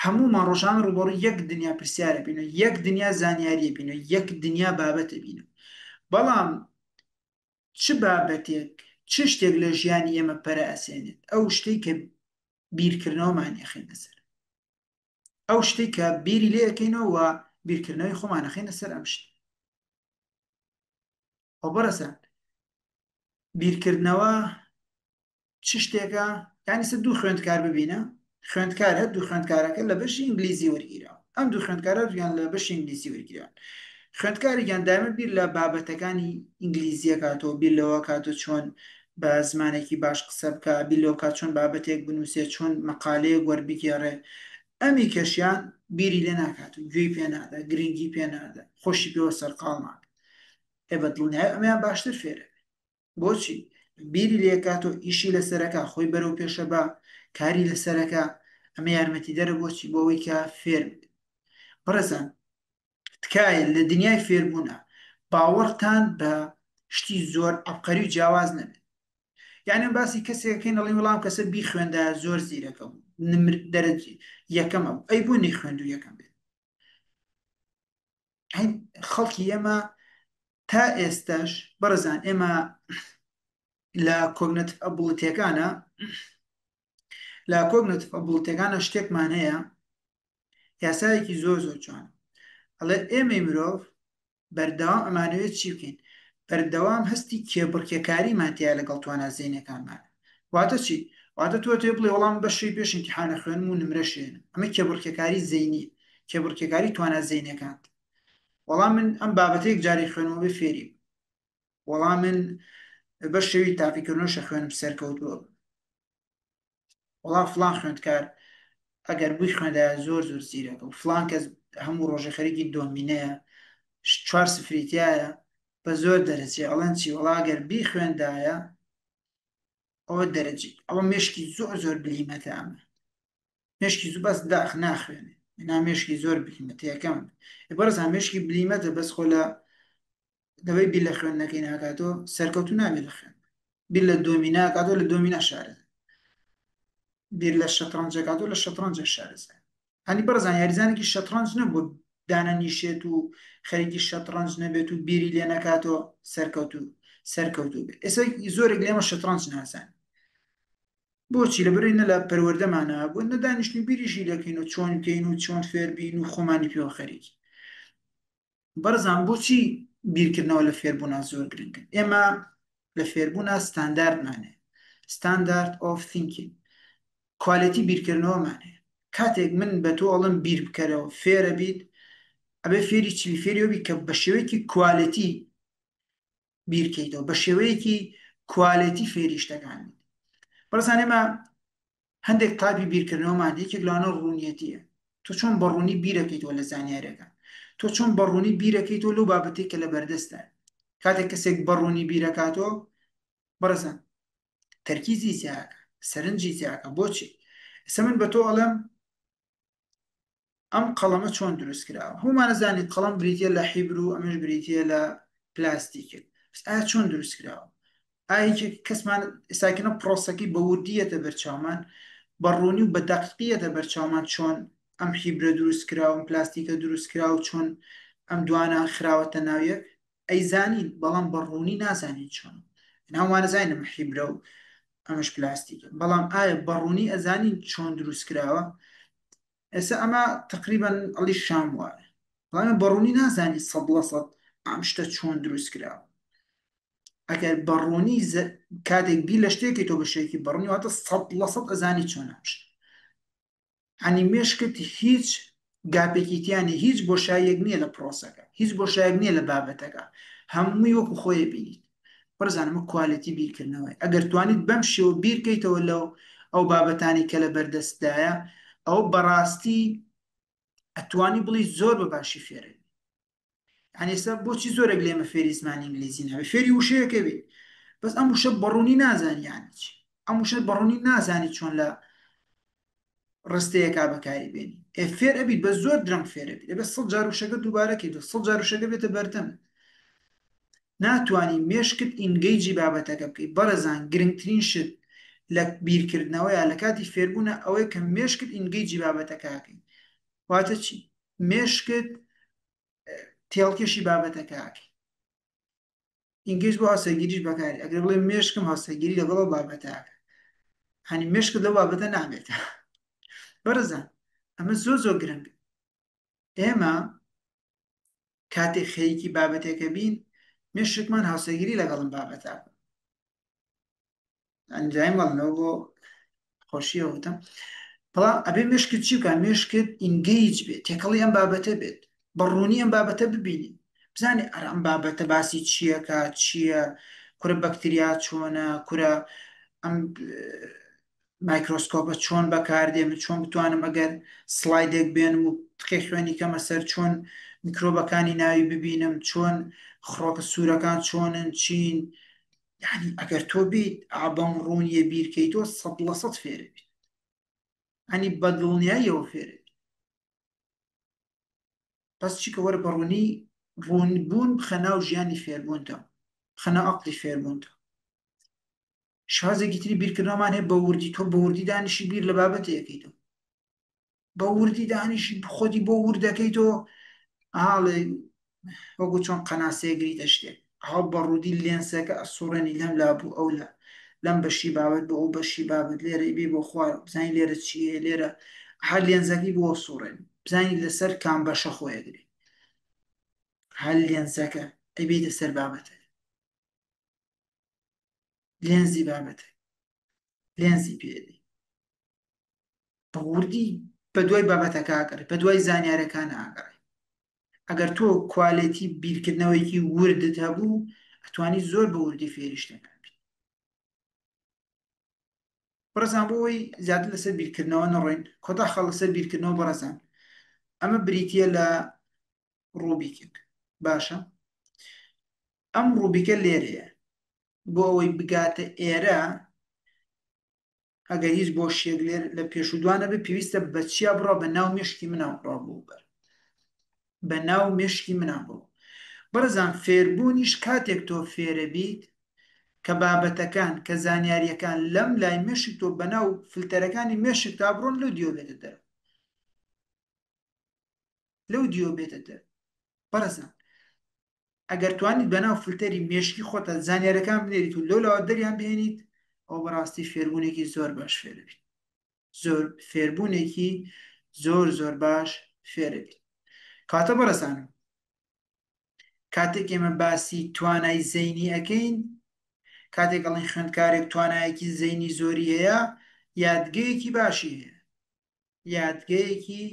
هەموومان ڕۆژان ڕوبەڕووی یەک دنیا پرسیارە بینە، یەک دنیا زانیاریە بینە، یەک دنیا بابەتە بینە. بەڵام چ بابەتێک چ شتێک لە ژیانی ئێمە پەرە ئەسێنێت؟ ئەو شتێک کە بیرکردنەوەمان یەخێنە سەر، ئەو شتێک کە بیری لێ ئەەکەینەوە بیرکردنەوەی خۆمان ئەخێنە سەر ئەم شت. ئەو بەڕەسان بیرکردنەوە چ شتێکە؟ یعنی سە دوو خوێندکار ببینە، خوێندکار هەر دوو خوێندکارەکە لە بەشی ئینگلیزی وەرگیرەوە، ئەم دوو خوێندکارە یان لە بەشی ئینگلیزی وەرگیران، خوێندکارێکیان دائما بیر لە بابەتەکانی ئینگلیزیە کاتەوە، بیر لەوە کاتۆ چۆن بە زمانێکی باش قسە بکە، بیر لەوە کات چۆن بابەتێک بنووسێت، چۆن مەقالەیەک وەربگێڕێ. ئەمی کەشیان بیری لێ ناکات و گوێی پێ نادا، گرنگی پێ نادا، خۆشی پێوە سەرقاڵ ناکات. ئێ بەدڵنیای ئەمیان باشتر فێرە. بۆچی؟ بیری لێکات و ئیشی لەسەرەکە، خۆی بەرەو پێشە بە کاری لەسەرەکە، ئەمە یارمەتی دەرە بۆچی؟ بۆەوەی کە فێر بڕێزان تکایە لە دنیای فێربوونە باوەڕتان بە شتی زۆر عەبقەری و جیاواز نەبێت. یعنی باسی کەسێکەکەین دەڵێن وەڵام کەسە بی خوێندا زۆر زیرەکە بوو، نمر دەرەجی یەکەمە بوو، ئەی بۆ نەی خوێند و یەکەم بێت. خەڵکی ئێمە تا ئێستاش بەڕێزان ئێمە لە کۆگنێتیڤ ئەبڵیتیەکانە لە کۆگنێتیڤ ئەبڵیتیەکانە شتێکمان هەیە، یاسایەکی زۆر زۆر جوان، ئەڵێ ئێمەی مرۆڤ بەردەوام ئەمانەوێت چی بکەین؟ بەردەوام هەستی کێبڕکێکاریمان تیا لەگەڵ توانازینەکانمان. واتە چی؟ واتە تۆ تێ بڵێ وەڵام بەشی پێش ئیمتیحانە خوێنم و نمرە شێنم، ئەمە کێبڕکێکاری زەینی، کێبڕکێکاری توانازینەکان. وەڵام من ئەم بابەتەیەک جارێک خوێنەوە بێ فێری، وەڵام من بەش شێوی تاقیکردنەوەشە خوێنم سەرکەوتووە، وەڵام فڵان خوێندکار ئەگەر بووی خوێندایە زۆر زۆر زیرەکە و فڵان کەس هەموو ڕۆژە خەریکی دۆمینەیە 4-0 بە زۆر دەرەجێ. ئەڵەن چی؟ وەڵا ئەگەر بی خوێندایە ئەوە دەرەجی، ئەوە مێشکی زۆر زۆر بلیمەتە، ئەمە مێشکی زوو بەس داخ ناخوێنێ، نا مێشکی زۆر بلیمەتە یەکەم. بەڕێزان مێشکی بلیمەتە بەس خۆ لە دەبەی بیر لە خوێندنەکەی ناکاتەوە سەرکەوتوو نابێت لە خوێن، بیر لە دۆمینا کاتەوە لە دۆمینا شارەزە، بیر لە شەترەنجە کاتەوە لە شەترەنجە شارەزە. هەنی بەڕێزان یاریزانێکی شەترەنج نەبوو دانەنیشێت و خەریکی شەترەنج نەبێت و بیری لێ نەکاتەوە سەرکەوتوو بێت. ئێستا زۆرێک لێمە شەترەنج نازان. بۆچی؟ لەبەرەوەی نە لە پەروەردەمانە بوو نەدانیشتنی بیریشی دەکەین و چۆن بکەین و چۆن فێربین و خۆمانی پێوە خەریکی. بەڕێزان بۆچی بیرکردنەوە لە فێربوونا زۆر گرنگە؟ ئێمە لە فێربوونا ستانداردمانێ، ستاندارد ئۆف تینکینگ، کوالیتی بیرکردنەوەمانێ. کاتێک من بە تۆ ئەڵم بیر بکەرەوە فێرە بیت، ئەبێ فێری چی فێریەوە بی کە بە شێوەیەکی کوالیتی بیرکەیتەوە، بە شێوەیەکی کوالیتی فێری شتەکان بیت. بەڕێزان ئێمە هەندێک تاپی بیرکردنەوەمان یەکێک لەوانە ڕوونیەتیە. تۆ چۆن بەڕوونی بیرەکەیتەوە لە زانیاریەکان، تۆ چۆن بەڕوونی بیرەکەیتەوە لەو بابەتێک کە لە بەردەستە. کاتێک کەسێک بەڕوونی بیرەکاتەوە بەڕێزان تەرکیزی زیاکە، سەرنجی زیاکە. بۆچی؟ ئێستا من بە تۆ ئەڵێم ئەم قەڵەمە چۆن دروست کراوە، هەمومان نەزانین قەڵەم بریتە لە حیبر و ئەمەش بریتە لە پلاستیکێ، ئایا چۆن دروست کراوە؟ ئایا کەسمان ئێستاکەنە پرۆسەکەی بە وردیەتە بەرچاومان، بەڕوونی و بە دەقیقیەتە بەرچاومان چۆن ئەم حیبرە دروست کراوە، ئەم پلاستیکە دروست کراوە، چۆن ئەم دوانە خراوەتە ناویەک. ئەیزانین بەڵام بەڕوونی نازانین چۆن. هەمومان نەزانین ئەمە حیبرە و ئەمەش پلاستیکە، بەڵام ئایا بەڕوونی ئەزانین چۆن دروست کراوە؟ ئێستا ئەمە تقریبان ئەڵی شام وایە، بەڵام بەڕوونی نازانی 100% ئەم شتە چۆن دروست کراوە. ئەگەر بەڕوونی کاتێک بی لە شتێکی تۆ بە شێوەیەکی بەڕوونی واتە 100% ئەزانی چۆن ئەم شتە. هەنی مێشکت هیچ گاپێکی تیانی، هیچ بۆشاییەک نییە لە پرۆسەکە، هیچ بۆشاییەک نییە لە بابەتەکە، هەمووی وەکو خۆیە بینیت. بەڕێزان ئەمە کوالیتی بیرکردنەوەی. ئەگەر توانیت بەم شێوە بیرکەیتەوە لەو ئەو بابەتانی کە لە بەردەستدایە ئەو بەڕاستی ئەتوانی بڵی زۆر بە باشی فێرە. ئەنێستا بۆچی زۆرێک لێمە فێری زمانی ئینگلیزی ناوێ فێری وشەیەکە بێت بەس ئەم وشە بەڕوونی نازانی یانی چی ئەم وشە بەڕوونی نازانی چۆن لە ڕستەیەکا بەکاری بێنی فێر ئەبیت بە زۆر درەنگ فێرە بیت بە 100 جار وشەکە دووبارەکەی 100 جار وشەکە بێتە بەردەم ناتوانانی مێشکت ئینگەیجی بابەتەکە بکەیت بەڕێزان گرنگترین شت لە بیرکردنەوەیە لە کاتی فێربوونە ئەوەی کە مێشکت ئینگەیجی بابەتەکەکەی واتە چی مێشکت تێڵکێشی بابەتەکەکەی ئینگلیش بۆ هەسەگیریش بەکاری ئەگەر بڵێ مێشکم هەسەگیری لەگەڵ بابەتەکە هەنی مێشکت لەو بابەتە نابێت بەڕێزان ئەمە زۆر گرنگە ئێمە کاتێک خەریکی بابەتێکە بین مێشکمان هاوسەگیری لەگەڵم بابەتەکە ئەنجایم وەڵنەوە بۆ خۆشیەوە وتم بەڵام ئەبێ مێشکت چی بکە مێشکت ئینگەیج بێت تێکەڵی ئەم بابەتە بێت بەڕوونی ئەم بابەتە ببینی بزانێ ئەم بابەتە باسی چییەکە چییە کورە بەکتریا چۆنە کورە ئەم مایکرۆسکۆپە چۆن بەکاردێمە چۆن بتوانم ئەگەر سلایدێک بێنم و تقی خوێنی کەمە سەر چۆن میکرۆبەکانی ناوی ببینم چۆن خڕۆکە سوورەکان چۆنن چین یعنی ئەگەر تۆ بیت ئابەم ڕوونیە بیرکەیتەوە 100% فێرە بیت ئەنی بەدڵنیاییەوە فێرە پس چیکە وەرە بەڕوونی ڕوونبوون بخە ناو ژیانی فێربوونتەوە بخە ناو عەقڵی فێربوونتەوە شازێکی تری بیرکردنەوەمان هەیە بە وردی تۆ بە وردی دانیشی بیر لە بابەتەیەکەیتەوە بە وردی دانیشی خۆتی بۆ وردەکەیتەوە ئاڵێ وەکو چۆن قەناسەیە گریتە شتێک ئەو بەڕوودی لێنسەکە ئەسوڕێنی لەم لابوو ئەو لە لەم بەشی بابەت بە ئەو بەشی بابەت لێرە بێ بۆ خوار بزانین لێرە چییە لێرە هەر لێنزەکەی بۆ سوڕێن بزانین لەسەر کام بەشە خۆیەگرێ هەر لێنزەکە ئەبێتە سەر بابەتە لێنزی بابەتە لێنزی پێدی بە وردی بە دوای بابەتەکە ئاگەڕێ بە دوای زانیارەکان ئاگەڕێ ئەگەر تۆ کوالێتی بیرکردنەوەیکی وردت هەبوو ئەتوانی زۆر بە وردی فێری شتەکان بەڕێزان بۆەوەی زیاتر لەسەر بیرکردنەوە نەڕۆین کۆتا خەڵ لەسەر بیرکردنەوە بەڕێزان ئەمە بریتە لە ڕووبیکێک باشە ئەم ڕووبیکە لێرەیە بۆ ئەوەی بگاتە ئێرە ئەگەر هیچ بۆ شێک لێر لە پێشودوانە بێ پێویستە بە چیا بڕۆ بە ناو مێشکی مناو ڕۆ بوو بەر بە ناو مێشکی مناو بوو بەڕێزان فێربوونیش کاتێک تۆ فێرە بیت کە بابەتەکان کە زانیاریەکان لەم لای مێشک تۆ بەناو فلتەرەکانی مێشک تا بڕۆن لەو دیۆ بێتە دەر لەو دیۆ بێتە دەر بەڕێزان ئەگەر توانیت بەناو فلتەری مێشکی خۆتە زانیارەکان بنێریت و لەولاوە دەریان بهێنیت ئەو بەڕاستی فێربوونێکی زۆر باش فێرە بیت زۆر فێربوونێکی زۆر باش فێرە بیت کاتە بەڕێزانم کاتێک ئێمە باسی توانای زەینی ئەەکەین کاتێک ئەڵین خوێندکارێک توانایەکی زەینی زۆری هەیە یادگەیەکی باشی هەیە یادگەیەکی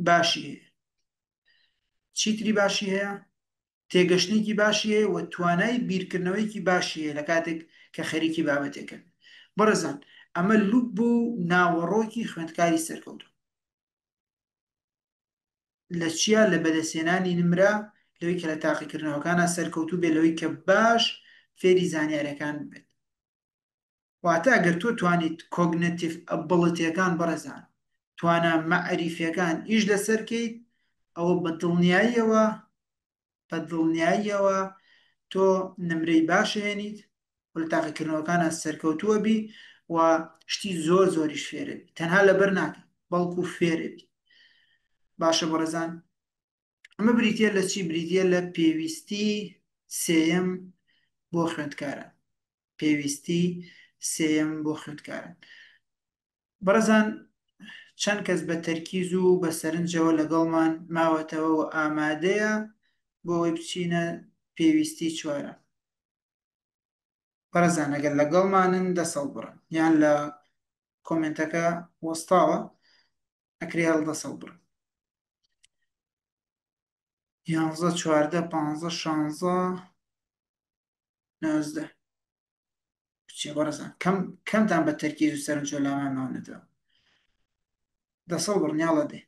باشی هەیە چیتری باشی هەیە تێگەشتێکی باشی هەیە و توانای بیرکردنەوەیکی باشی هەیە لە کاتێک کە خەریکی بابەتێکە بەڕێزان ئەمە لوب بوو ناوەڕۆکی خوێندکاری سەرکەوتو لە چیا لە بەدەستێنانی نمرە لەوەی کە لە تاقیکردنەوەکانە سەرکەوتوو بێ لەوەی کە باش فێری زانیارەکان بێت واتە ئەگەر تۆ توانیت کۆگنتیڤ ئەبڵەتیەکان بەڕێزان توانە مەعریفیەکان ئیش لەسەرکەیت ئەوە بە دڵنیاییەوە تۆ نمرەی باشێنیت و لە تاقیکردنەوەکانە سەرکەوتووە بی و شتی زۆریش فێرە بی تەنها لەبەر ناکە بەڵکو فێرە بی باشە بەڕێزان ئەمە بریتە لە چی بریتە لە پێویستی سێیەم بۆ خوێندکاران پێویستی سێیەم بۆ خوێندکاران بەڕێزان چەند کەس بە تەرکیز و بە سەرنجەوە لەگەڵمان ماوەتەوە و ئامادەیە بۆ ئەوەی بچینە پێویستی چوارە بەڕێزان ئەگەر لەگەڵمانن دەسەڵ بڕن یان لە کۆمنتەکە وەستاوە ئەکرێ هەڵ دەسەڵ بڕن 11 14 15 16 19 بچێ بەڕێزان کەمتان بە تەرکیز و سەرنجۆ لامان ماونەتەوە دەسەڵ بڕنیاڵە دێ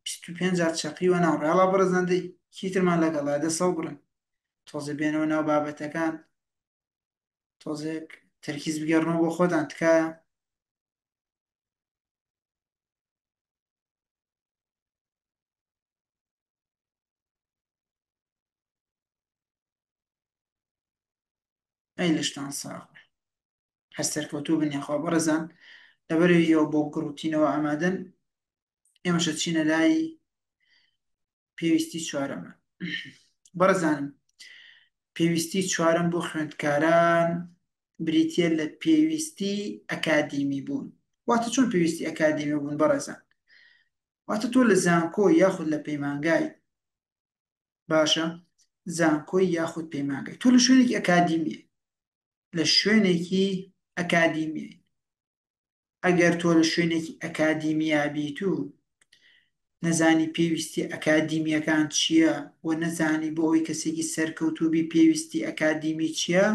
بیست و پێنج جار چەقیوە ناوڕێ هەڵا بەڕێزاندەی کیترمان لەگەڵا دەسەڵ بڕن تۆزە بێنەوە ناو بابەتەکان تۆزێک تەرکیز بگەڕنەوە بۆ خۆتان تکایە ئەی لەشتان ساغ هەر سەرکەوتوو بنیاخوا بەڕێزان لەبەرەوەی ئێوە بۆ گڕوتینەوە ئامادەن ئێمەشە چینە لای پێویستی چوارەمە بەڕێزانم پێویستی چوارەم بۆ خوێندکاران بریتە لە پێویستی ئەکادیمی بوون واتە چۆن پێویستی ئەکادیمی بوون بەڕێزان واتە تۆ لە زانکۆ یاخود لە پەیمانگای باشە زانکۆی یاخود پەیمانگای تۆ لە شوێنێکی ئەکادیمیە لە شوێنێکی ئەکادیمیە ئەگەر تۆ لە شوێنێکی ئەکادیمیا بیت و نەزانی پێویستی ئەکادیمیەکان چییە و نەزانی بۆ ئەوی کەسێکی سەرکەوتوبی پێویستی ئەکادیمی چییە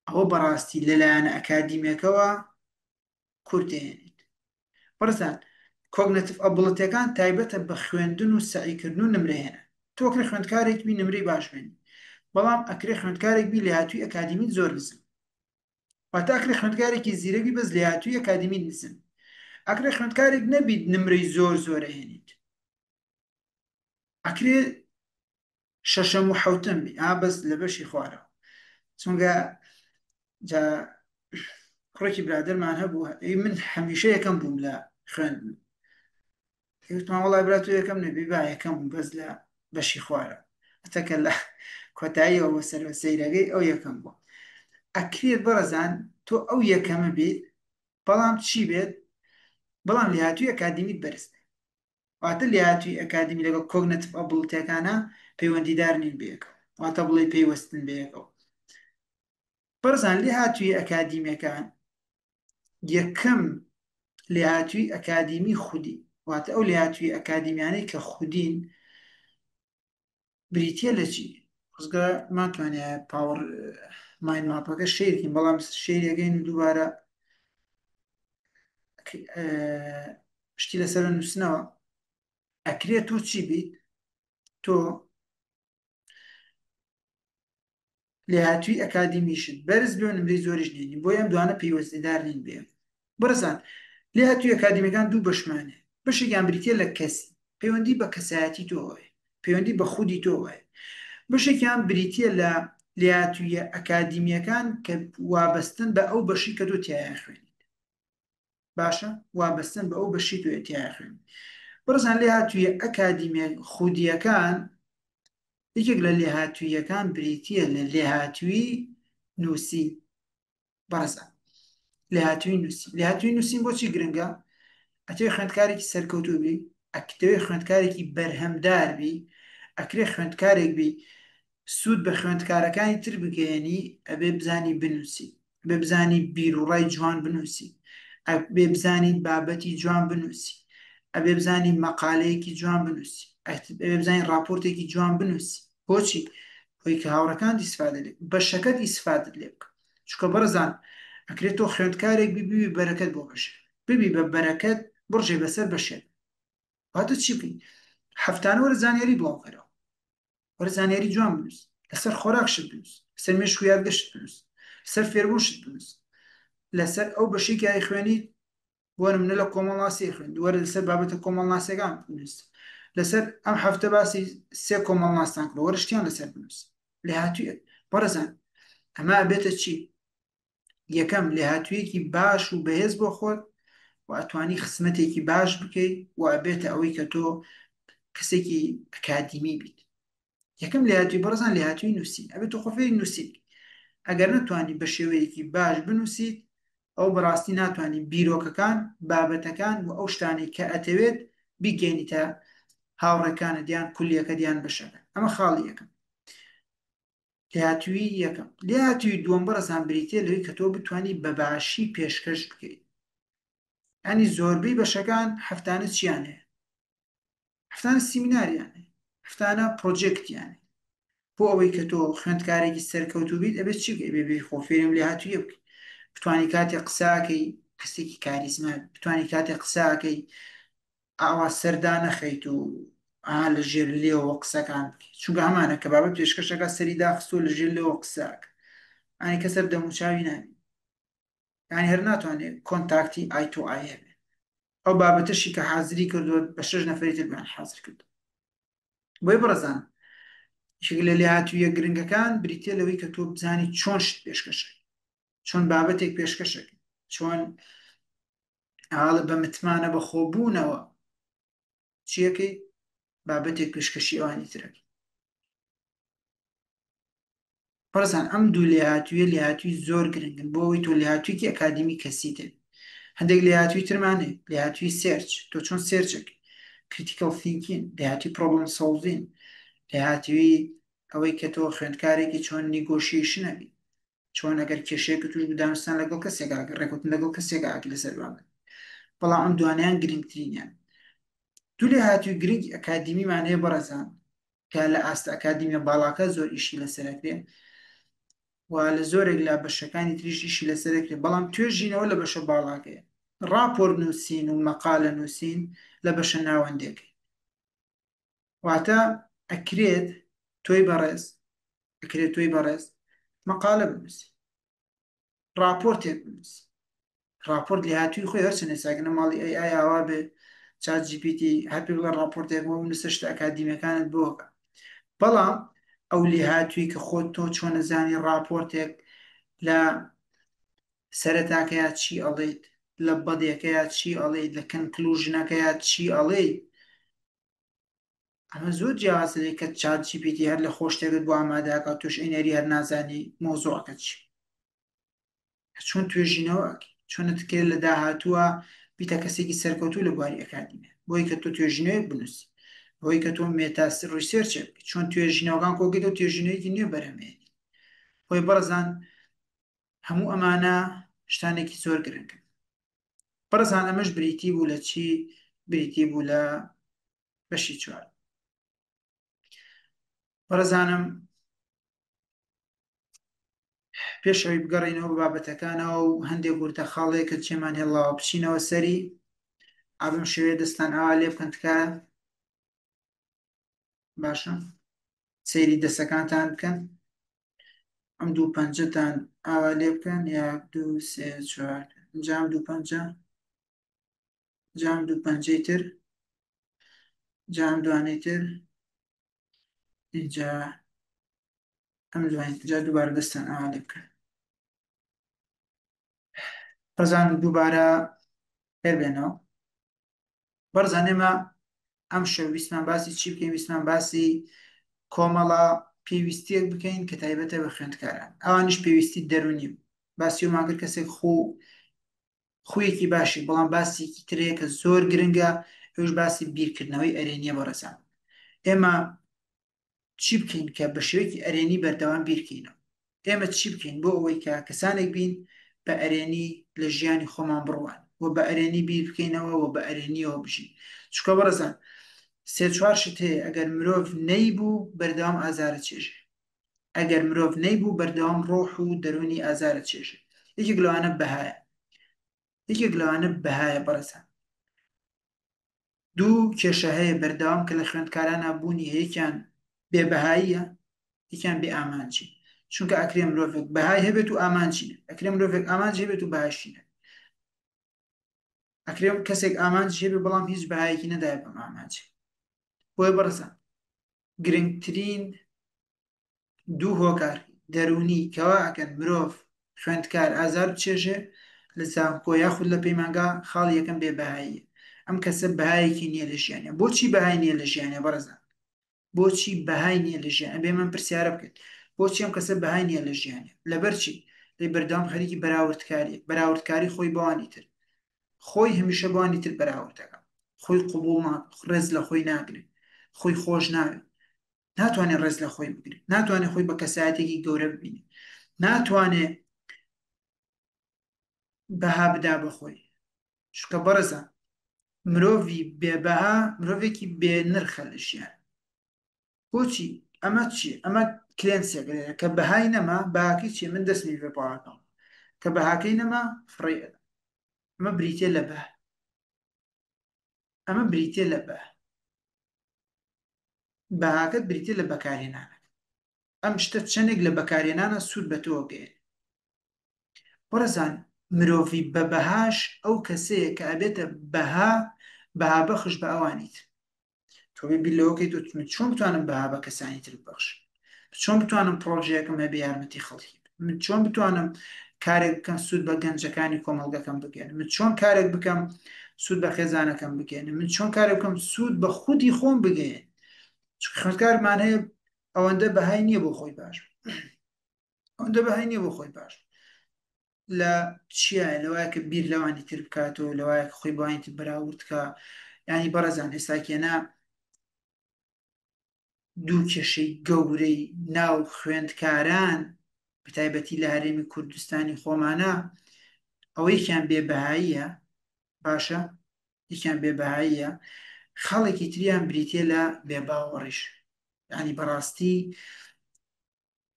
ئەوە بەڕاستی لەلایەنە ئەکادیمیەکەوە کورتێنیت بەڕزان کۆگنێتیڤ ئەبڵەتیەکان تایبەتە بە خوێندن و سەعیکردن و نمرەهێنە تۆکرێ خوێندکارێک بی نمرەی باش بێنی بەڵام ئەکرێ خوێندکارێک بی لە هاتووی ئەکادیمیت زۆر نزم واتە ئەکرێ خوێندکارێکی زیرەبی بەس لە هاتووی ئەکادیمیت نزم ئەکرێ خوێندکارێک نەبیت نمرەی زۆر زۆرە هێنیت ئەکرێ شەشەم و حەوتەم بی بەس لە بەشی خوارەوە چونکە جا کوڕێکی برادرمان هەبوو من هەمیشە یەکەم بووم لە خوێندن وتمان وەڵای برا تۆ یەکەم نەبی با یەکەم بووم بەس لە بەشی خوارە ئەتەکە لە کۆتاییەوە بە سەرەوە سەیرەکەی ئەو یەکەم بووە ئەکرێت بەڕەزان تۆ ئەو یەکەمە بیت بەڵام چی بێت بەڵام لە هاتووی ئەکادیمیت بەرز بێت واتە لە هاتووی ئەکادیمی لەگەڵ کۆگنێتیڤ ئەبڵەتیەکانە پەیوەندیدار نین بەیەکەوە واتە بڵێ پێیوەستن بەیەکەوە بەڕزان لێ هاتووی ئەکادیمیەکان یەکەم لێ هاتووی ئەکادیمی خودی واتە ئەو لێ هاتووی ئەکادیمیانەی کە خودین بریتە لە چی خزگە ماتوانێ پاوەڕ ماین ماپەکە شێرکین بەڵام شێریەکەین دووبارە شتی لەسەر نووسنەوە ئەکرێت تۆ چی بیت تۆ لێ هاتووی ئەکادیمیشت بەرز بێ و نمرەی زۆریش نێنی بۆ ئەم دوانە پەیوەستیدار نین بێ بەرزان لێ هاتووی ئەکادیمیەکان دوو بەشمانێ بەشێکیان بریتە لە کەسی پەیوەندی بە کەسایەتی تۆەوەی پەیوەندی بە خودی تۆوەی بەشێکیان بریتە لە لێ هاتوویە ئەکادیمیەکان کە وابەستن بە ئەو بەشی کە تۆ تایە خوێنیت باشە وابەستن بە ئەو بەشی تۆ تایە خوێنیت بەرزان لێ هاتوویە ئەکادیمیە خودیەکان یەکێک لە لێهاتوویەکان بریتە لە لێهاتووی نووسی بەڕێزان لێهاتووی نووسی لێهاتووی نووسین بۆچی گرنگە ئەتەوێ خوێندکارێکی سەرکەوتوو بی ئەکتەوێ خوێندکارێکی بەرهەمدار بی ئەکرێ خوێندکارێک بی سوود بە خوێندکارەکانی تر بگەێنی ئەبێ بزانی بنووسی ئەبێ بزانی بیرروڕای جوان بنووسی ئەبێ بزانی بابەتی جوان بنووسی ئەبێ بزانی مەقالەیەکی جوان بنووسی ئەبێ بزانی راپۆرتێکی جوان بنووسی بۆچی خۆی کە هاوڕەکان ئیسفادە لێ بەشەکەت ئیسفادت لێ بکە چونکە بەڕزان ئەکرێت تۆ خوێندکارێک ببی بەرەکەت بۆ بەشێ ببی بە بەرەکەت بڕژێ بەسەر بەشێت واتە چی بکەین هەفتانە وەرە زانیاری بڵاوکەرەوە وەرە زانیاری جوان بنووس لەسەر خۆراکشت بنووس لەسەر مێشک و یادگەشت بنووس لەسەر فێربوونشت بنووس لەسەر ئەو بەشێکی ئای خوێنیت بۆ نمونە لە کۆمەڵناسی خوێن وەرە لەسەر بابەتە کۆمەڵناسیەکان بنووس لەسەر ئەم هەفتە باسی سێ کۆمەڵناسان کرد وەرە شتیان لەسەر بنووس لێ هاتوویە بەڕەزان ئەمە بێتە چی یەکەم لێ هاتوویەکی باش و بەهێز بۆ خۆت و ئەتوانی خزمەتێکی باش بکەیت و ئەبێتە ئەوەی کە تۆ کەسێکی ئەکادیمی بیت یەکەم لێ هاتووی بەڕزان لێ هاتووی نووسین ئەبێت تۆ خۆفێری نووسیت ئەگەر نتوانی بە شێوەیەکی باش بنووسیت ئەو بەڕاستی ناتوانانی بیرۆکەکان بابەتەکان و ئەو شتانی کە ئەتەوێت بیگەێنیتە هاوڕێکانە دیان کولیەکە دیان بەشەکە ئەمە خاڵی یەکەم لێهاتووی یەکەم. لێهاتووی دووەم بەڕێزان بریتێ لەوەی کە تۆ بتوانانی بەباشی پێشکەش بکەیت. ئەنی زۆربەی بەشەکان هەفتانە چیان هەیە؟ هەفتانە سیمیناریان هەیە، هەفتانە پرۆجێکتیان. بۆ ئەوەی کە تۆ خوێندکارێکی سەرکەوتوو بیت ئەبێت چی بکەیت؟ بێ خۆفێرم لێهاتوویە بکەیت. بتوانانی کاتێک قساکەی کەسێکی کاریزما بتوانانی کاتێک قساکەی ئاوا سەردا نەخەیت و لە ژێر لێەوە قسەکان بکەیت، چونکە هەمانە کە بابەت پێشکەشەکە سەری داخستۆ لە ژێر لێەوە قساکە ئانی کەسەر دەموچاوی نابی، یانی هەر ناتوانێت کۆنتاکتی ئای تۆ ئای هەبێت. ئەو بابەتەشی کە حازری کردووە بە 6 نەفەری تر بیان حازر کرد. بۆی بڕزان یەک لە لێهاتوویە گرنگەکان بریتێ لەوەی کە تۆ بزانی چۆن شت پێشکەشەکەی، چۆن بابەتێک پێشکەشەکەی، چۆن ئاڵە بە متمانە بەخۆبوونەوە چیەکەی بابەتێک پێشکەشی ئەوانی ترەکەی. بەڕزان ئەم دوو لێهاتوویە لێهاتووی زۆر گرنگن بۆ ئەوەی تۆ لێهاتوویەکی ئەکادمی کەسیتن. هەندێک لێهاتووی ترمانێ لێهاتووی سێرچ، تۆ چۆن سێرچەکەی، کریتیکەڵ ثینکین، لێهاتووی پرۆبلم سۆڵڤین، لێهاتووی ئەوەی کە تۆ خوێندکارێکی چۆن نیگۆشیشن هەبی، چۆن ئەگەر کێشەیەکە توش بدانستان لەگەڵ کەسێکا ڕێکوتن لەگەڵ کەسێکا ئاکی لەسەر بان. بەڵام ئەم دوانیان گرنگترینیان. دوو لێهاتووی گرنگ ئەکادمیمان هەیە بەڕێزان کە لە ئاستە ئەکادیمیە باڵاکە زۆر ئیشی لەسەرەکرێ و لە زۆرێک لە بەشەکانی تریش ئیشی لەسەرەکرێ، بەڵام توێژینەوە لە بەشە باڵاکەیە. ڕاپۆر نووسین و مەقالە نووسین لە بەشە ناوەندێکی واتە ئەکرێت تۆی بەڕێز مەقالە بنووسی، راپۆرتێک بنووسی. راپۆرت لێهاتووی خۆی هەرچەنێ ساکنە ماڵی ئەی ئاوا بێ چات جی پی تی هەر پێ بڵێ راپۆرتێک بۆ نووسە شتە ئەکادیمیەکانت بۆکە. بەڵام ئەو لێهاتووی کە خۆت تۆ چۆن نەزانی راپۆرتێک لە سەرەتاکەیە چی ئەڵێیت، لە بەدێکەیە چی ئەڵێیت، لە کەنکلوژنەکەیە چی ئەڵێیت، ئەمە زۆر جیاوازەیە کە چات جی پی تی هەر لە خۆ شتێکت بۆ ئامادەکە توش ئینەری هەر نازانی مۆزوعەکە چی. چۆن توێژینەوە چۆنت کرد لە داهاتووە بیتە کەسێکی سەرکەوتوو لە بواری ئەکادیمە، بۆی کە تۆ توێژینەوەی بنووسی، بۆی کە تۆ مێتاس ڕیسێرچێک چۆن توێژینەوەکان کۆگیت و توێژینەوەیکی نوێ بەرهەمێنی. بۆی بەڕزان هەموو ئەمانە شتانێکی زۆر گرنگن. بەڕزان ئەمەش بریتی بوو لە چی؟ بریتی بوو لە بەشی چوار. بەڕزانم پێشەوەی بگەڕینەوە بە بابەتەکانەوە و هەندێک گورتە خاڵەیە کە چێمان هێڵاوە بچینەوە سەری ئابم شێوێ دەستان ئاوا لێ بکەن تکایە باشە سەیری دەستەکانتان بکەن، ئەم دوو پەنجەتان ئاوا لێ بکەن، 1 2 3 4 جام دوو پەنجە، جام دوو پەنجەی تر، جام دوانەی تر، اینجا ئەم دوای جا دووبارە دەستان ئاوا لێ بکەن. بەرزان دووبارە فێر بێنەوە. بەرزان ئێمە ئەم شەو ویستمان باسی چی بکەین؟ ویستمان باسی کۆمەڵە پێویستیەک بکەین کە تایبەتە بە خوێندکاران، ئەوانش پێویستی دەرونی و باسی و ماگر کەسێک خویەکی باشی بەڵام باسیکی ترەیە کە زۆر گرنگە، ئەوش باسی بیرکردنەوەی ئەرێنیە. بەڕێزان ئێمە چی بکەین کە بە شێوەیەکی ئەرێنی بەردەوام بیرکەینەوە؟ ئێمە چی بکەین بۆ ئەوەی کە کەسانێک بین بە ئەرێنی لە ژیانی خۆمان بڕوان و بە ئەرێنی بیر بکەینەوە و بە ئەرێنیەوە بژین؟ چکە بەڕێزان سێ چوار شت هەیە ئەگەر مرۆڤ نەیبوو بەردەوام ئازارە چێژێ، ئەگەر مرۆڤ نەیبوو بەردەوام ڕۆح و دەرونی ئازارە چێژێ. یەکێک لەوانە بەهایە، یەکێک لەوانە بەهایە. بەڕێزان دوو کێشە هەیە بەردەوام کە لە خوێندکارانە بوونی، یەکیان بێبەهاییە، یەکیان بێ ئامانجی. چونکە ئەکرێ مرۆڤێک بەهای هەبێت و ئامانجی نە، ئەکرێ مرۆڤێک ئامانج هەبێت و بەهاشی نە، ئەکرێ کەسێک ئامانج هەبێت بەڵام هیچ بەهایەکی نەدایە بەم ئامانجی. بۆیە بەڕێزان گرنگترین دوو هۆکار دەرونی کەوا ئەکەن مرۆڤ خوێندکار ئازار چێژێ لە زانکۆ یاخود لە پەیمانگا، خاڵ یەکەم بێبەهاییە. ئەم کەسە بەهایەکی نییە لە ژیانە. بۆچی بەهای نییە لە ژیانە بەڕێزان؟ بۆچی بەهای نییە لە ژیانە؟ بێ من پرسیارە بکەیت بۆچی ئەم کەسە بەهای نییە لە ژیانە؟ لەبەرچی لەی بەردەوام خەریکی بەراوردکاری خۆی بەوانی تر، خۆی هەمیشە بەوانی تر بەراوردەکە، خۆی قوبوڵ ناکات، ڕێز لە خۆی ناگرێت، خۆی خۆش ناوێت، ناتوانێت ڕێز لە خۆی بگرێت، ناتوانێت خۆی بە کەسایەتێکی گەورە ببینێت، ناتوانێت بەها بدا بەخۆی. چکە بەڕێزە مرۆڤی بێبەها مرۆڤێکی بێ نرخە لە ژیان. بۆچی؟ ئەمە چی؟ ئەمە کلێنسێکەیە کە بەهای نەما باکی چی من دەستمی پێ پاڵەکەم کە بەهاکەی نەما فڕێ ئەمە بریتێ لە بە ئەمە بریتێ لە بەهاکەت بریتێ لە بەکارهێنانە. ئەم شتە چەندێک لە بەکارهێنانە سوود بە تۆ گەێن. وەرەزان مرۆڤی بە بەهاش ئەو کەسەیە کە ئەبێتە بەها بەخش بە ئەوانیت. تۆ بیر لەوەکەی تۆ چۆن بتوانم بەها بە کەسانی تر ببەخش، چۆن بتوانم پرۆژەیەکم هەبێ یارمەتی خەڵکی، من چۆن بتوانم کارێک بکەم سوود بە گەنجەکانی کۆمەڵگەکەم بگەێنم، من چۆن کارێک بکەم سوود بە خێزانەکەم بگەێنم، من چۆن کارێک بکەم سوود بە خودی خۆم بگەێن. خوێندکارمان هەیە ئەوەندە بەهای نییە بۆ خۆی باش، ئەوەندە بەهای نییە بۆ خۆی باش لە چییە لەوایە کە بیر لەوانی تر بکاتەوە، لەوایە کە خۆی بەوانی تر بەراوردکە. ینی بەڕێزان ئێستا کێنا دوو کێشەی گەورەی ناو خوێندکاران بەتایبەتی لە هەرێمی کوردستانی خۆمانە ئەوەی یەکیان بێبەهاییە، باشە یەکیان بێبەهاییە، خەڵێکی تریان بریتێ لە بێباوەڕیش. ینی بەڕاستی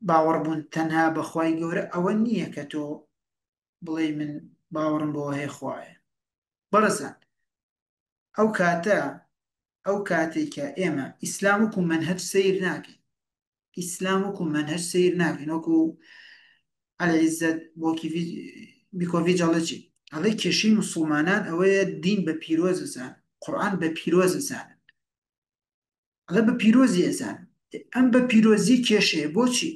باوەڕبوون تەنها بەخوای گەورە ئەوە نییە کە تۆ بڵێ من باوەڕم بەوە هەیە خوایە. بەڕێزان ئەو کاتێک کە ئێمە ئیسلام وەکو مەنهەج سەیر ناکەین، ئیسلام وەکو مەنهەج سەیر ناکەین، وەکو عەلەیعیززەت بیکۆڤیچ ئەڵێ ئەڵێ کێشەی موسڵمانان ئەوەیە دین بە پیرۆز ئەزانن، قورئان بە پیرۆز ئەزانن، ئەڵێ بە پیرۆزی ئەزانن. ئەم بە پیرۆزی کێشەیە بۆچی؟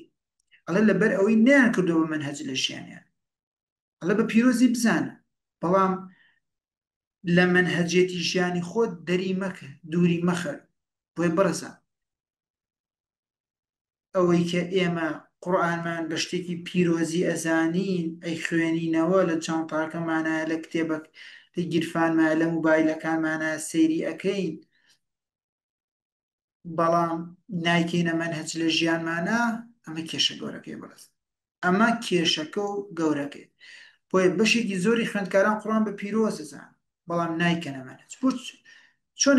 ئەڵێ لەبەر ئەوەی نەیان کردەوە مەنهەج لە ژیانیان، ئەڵێ بە پیرۆزی بزانە، بەڵام لە مەنهەجێتی ژیانی خۆت دەری مەکە، دووری مەخە. بۆیە بەڕێزان ئەوەی کە ئێمە قورئانمان بە شتێکی پیرۆزی ئەزانین ئەی خوێنینەوە لە جانتاکەمانە، لە کتێبەک لە گیرفانمانە، لە مۆبایلەکانمانە سەیری ئەەکەین، بەڵام نایکەینە مەنهەج لە ژیانمانە، ئەمە کێشە گەورەکەی بەڕێز، ئەمە کێشەکە و گەورەکەی. بۆیە بەشێکی زۆری خوێندکاران قورئان بە پیرۆز ئەزانن بەڵام نایکەنە مەنهەج. چۆن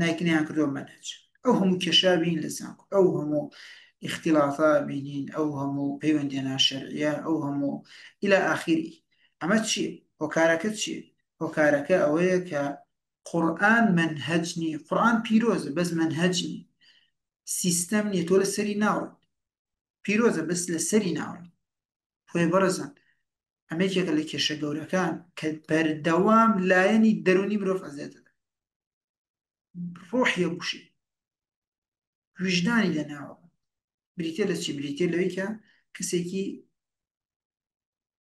نایکنیان کردووە مەنهەج؟ ئەو هەموو کێشا بین لە زانکۆ، ئەو هەموو اختلاافا بینین، ئەو هەموو پەیوەندیانە شەرعیە، ئەو هەموو ئیلا ئاخری. ئەمە چییە؟ هۆکارەکە چییە؟ هۆکارەکە ئەوەیە کە قورئان مەنهەج نییە، قورئان پیرۆزە بەس مەنهەج نییە، سیستەم نییە، تۆ لە سەری ناوڕێت، پیرۆزە بەس لە سەری ناوڕێت. خۆی بەڕێزان ئەمە یەکێکە لە کێشە گەورەکان کە بەردەوام لایەنی دەرونی مرۆڤ ئەزێتە ڕۆحیە بوشی وجدانی لەناوە. بریتێ لە چی؟ بریتێ لەوەی کە کەسێکی